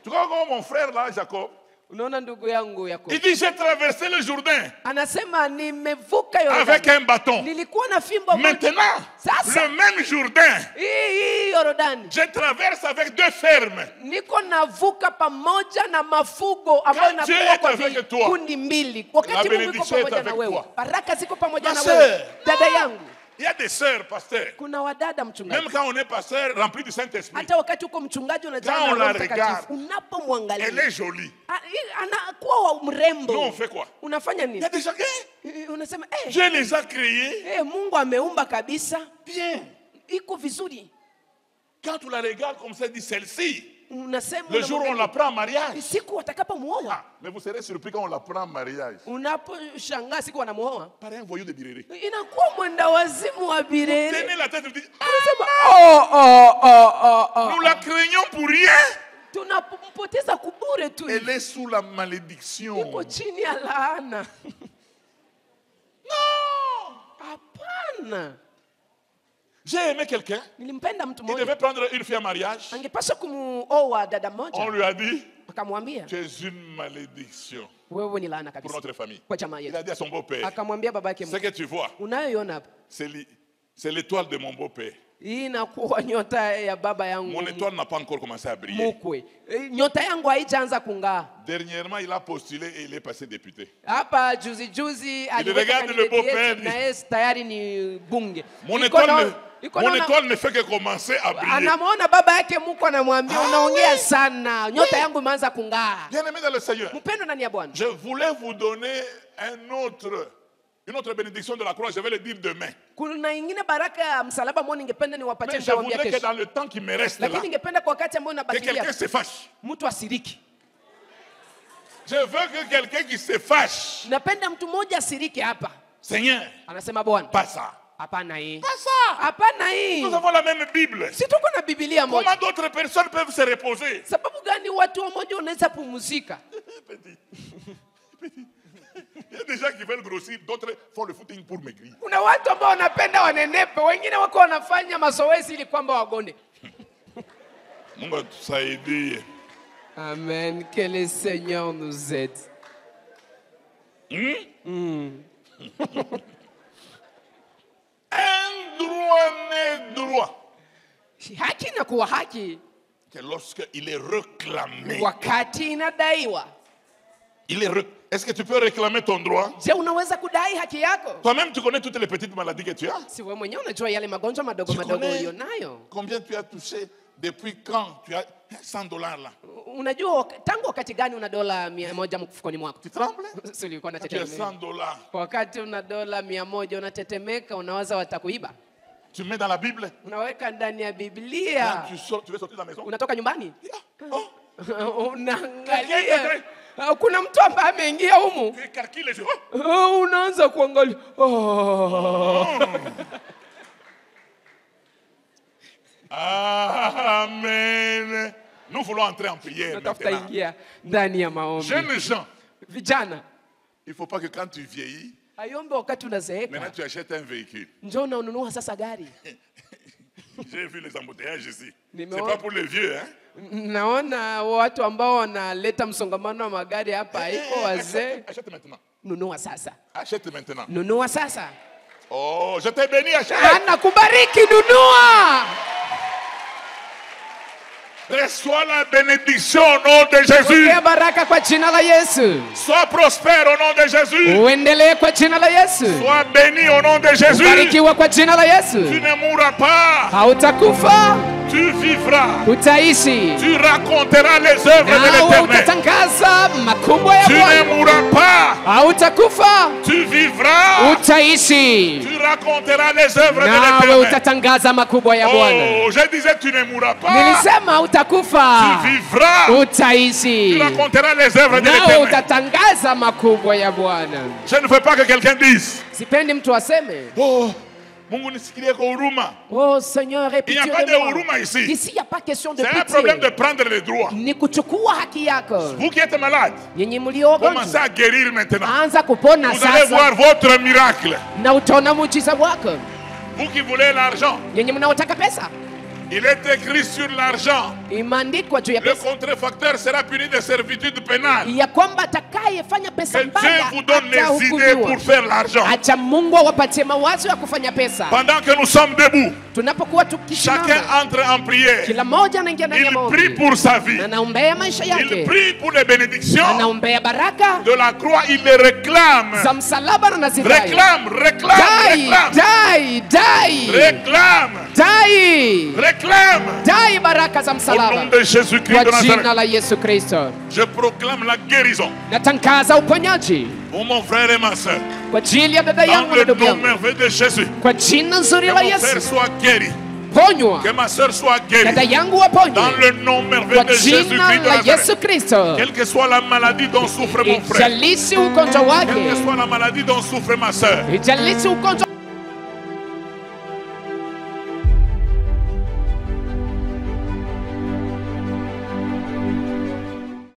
Tu vois comment mon frère là, Jacob, Unaona ndugu yangu yako. il dit j'ai traversé le Jourdain Anasema nimevuka avec Yordani. un bâton. Nilikuwa na fimbo moja. Maintenant, Sasa. le même Jourdain, Hii Yordani. je traverse avec 2 fermes. Niko navuka pamoja na mafugo ambayo Quand Dieu nakuwa est kwa avec toi, kundi mbili. la Wakati Mungu yuko bénédiction est pamoja na avec wewe. toi. Baraka ziko pamoja Ma na sœur. wewe. Dada yangu, Il y a des sœurs, pasteurs. Kuna wadada mchungaji. Même quand on est pasteur rempli du Saint-Esprit, Hata wakati uko mchungaji unajaa Quand na on la Roho Mtakatifu, regarde, elle unapomwangalia est jolie. anakuwa wa mrembo. Nous, on fait quoi? Unafanya Il y nini? a des gens Unasema Dieu les a créés Mungu ameumba kabisa. bien. Iko vizuri. Quand tu la regardes comme ça, dit celle-ci. Unasema Le jour où on la prend en mariage. siku watakapomuoa. Ah, mais vous serez surpris quand on la prend en mariage. Unaposhangaa siku wanamuoa. Par un voyou de Birere. Inakuwa mwenda wazimu wa Birere. Tenez la tête et vous dites, nous la craignons pour rien. Tunampoteza kubure tu. Elle est sous la malédiction. Iko chini ya laana. Non. Hapana. J'ai aimé quelqu'un. Nilimpenda mtu Il mmoja. devait prendre une fille en mariage. Angepaswa kumuoa dada On mmoja. lui a dit, Akamwambia, tu es une malédiction wewe ni laana pour kabisa notre famille. kwa chama Il yetu. a dit à son beau-père, Akamwambia babake, ce que tu vois, unayoiona hapa, c'est l'étoile de mon beau-père. hii inakuwa nyota ya baba yangu Mon étoile n'a pas encore commencé à briller. mkwe. Nyota yangu haijaanza kung'aa. Dernièrement, il a postulé et il est passé député. Hapa juzi juzi aliweka regarde le beau père, na yeye tayari ni bunge. Mon Iko na- étoile, iko mon na- étoile ne fait que commencer à briller. Anamwona baba yake mkwe anamwambia unaongea sana. Nyota yangu imeanza kung'aa. Bien aimé dans le Seigneur, Mpendo ndani ya Bwana. je voulais vous donner une autre bénédiction de la croix. Je vais le dire demain. Kuna ingine baraka ya msalaba ambao ningependa niwapatie Mais je nitawaambia voudrais que kesho. dans le temps qui me reste là, Lakini ningependa kwa wakati ambao que unabakilia quelqu'un se fâche. mtu asiriki. Je veux que quelqu'un qui se fâche. Napenda mtu mmoja asiriki hapa. Seigneur, Anasema Bwana, pas ça. hapana hii. Pas ça. Hapana hii. Nous avons la même Bible. Si tuko na Biblia moja. Comment d'autres personnes peuvent se reposer? Sababu gani watu wamoja wanaweza pumzika? Petit. Il y a des gens qui veulent grossir, d'autres font le footing pour maigrir. Kuna watu ambao wanapenda wanenepe, wengine wako wanafanya mazoezi ili kwamba wagonde. Mungu atusaidie. Amen. Que le Seigneur nous aide. Un droit n'est droit Haki na kuwa haki que lorsqu'il est réclamé. wakati inadaiwa. Est-ce que tu peux réclamer ton droit? Je, unaweza kudai haki yako? Toi-même, tu connais toutes les petites maladies que tu as. Si wewe mwenyewe unajua yale magonjwa madogo Tu madogo connais ulionayo. combien tu as touché depuis quand tu as $100 là? Unajua tangu wakati gani una dola 100 mfukoni mwako? Tu trembles? Si ulikuwa Quand tu as unatetemeka. $100, Wakati una dola 100 unatetemeka, unawaza watakuiba. tu mets dans la Bible. Unaweka ndani ya Quand Biblia. tu sors, tu veux sortir de la maison. Unatoka nyumbani? Oh, Unaangalia. Kuna mtu ambaye ameingia humu. tu écarquiles les yeux. Unaanza kuangalia. Amen. Nous voulons entrer en prière Natafuta maintenant. ingia ndani ya maombi. Jeunes gens, Vijana, il ne faut pas que quand tu vieillis, ayombe wakati maintenant unazeeka. tu achètes un véhicule. Njoo na ununua sasa gari. J'ai vu les embouteillages ici. Mais C'est pas pour les vieux, hein? Naona watu ambao wanaleta msongamano wa magari hapa, haiko wazee. Achète maintenant. Nunua sasa. Achète maintenant. Nunua sasa. Oh, je t'ai béni, achète. Anakubariki, nunua. Reçois la bénédiction au nom de Jésus. Pokea baraka kwa jina la Yesu. Sois prospère au nom de Jésus. Uendelee kwa jina la Yesu. Sois béni au nom de Jésus. Barikiwa kwa jina la Yesu. Tu ne mourras pas. Hautakufa, Tu vivras. utaishi. Tu raconteras les œuvres de Nawe l'Éternel. utatangaza makubwa ya Tu ne Bwana. mourras pas. Hautakufa, Tu vivras. utaishi. Tu raconteras les œuvres de Nawe l'Éternel. utatangaza makubwa ya Bwana. Oh, je disais tu ne mourras pas. Nilisema Tu hautakufa, vivras. Tu utaishi. raconteras les œuvres de Nawe l'Éternel. utatangaza makubwa ya Bwana. Je ne veux pas que quelqu'un dise, Sipendi mtu aseme, oh, Mungu nisikilie kwa huruma. oh Seigneur, aie Il n'y a pitié pas de de moi. huruma ici. Ici, il n'y a pas question de C'est un problème de pitié. prendre les droits. Ni kuchukua haki yako. Vous qui êtes malade, Yenye mlio commencez wagonjwa, à guérir maintenant. anza kupona Vous allez sasa voir votre miracle. na utaona muujiza wako. Vous qui voulez l'argent, Yenye mnaotaka pesa, il est écrit sur l'argent. imeandikwa juu ya Le pesa contrefacteur sera puni de servitude pénale. ya kwamba atakayefanya pesa Que Dieu mbaya vous donne les idées atahukumiwa. pour faire l'argent. Acha Mungu awapatie mawazo ya kufanya pesa. Pendant que nous sommes debout, Tunapokuwa chacun tukisimama, entre en prière. kila mmoja anaingia ndani ya Il maombi. prie pour sa vie. Anaombea maisha Il yake, prie pour les bénédictions anaombea baraka de la croix. Il les réclame. za msalaba na nazidai. Réclame, réclame, Dai, réclame. dai, dai. Réclame. dai, Réclame. dai baraka za Au nom msalaba de Jésus-Christ kwa de jina Nazareth. la Yesu Kristo. Je proclame la guérison Natangaza uponyaji pour mon frère et ma soeur. kwa ajili ya dada Dans yangu na le ndugu nom yangu, merveilleux de Jésus. kwa jina nzuri Que la mon frère Yesu. soit guéri. Ponywa, Que ma soeur soit dada guérie. yangu Dans waponywe le nom merveilleux kwa de jina Jésus-Christ de la Nazareth. Yesu Kristo. Quelle que soit la maladie dont souffre mon frère. Ijalishi ugonjwa Quelle que wake, soit la maladie dont souffre ma soeur. ijalishi ugonjwa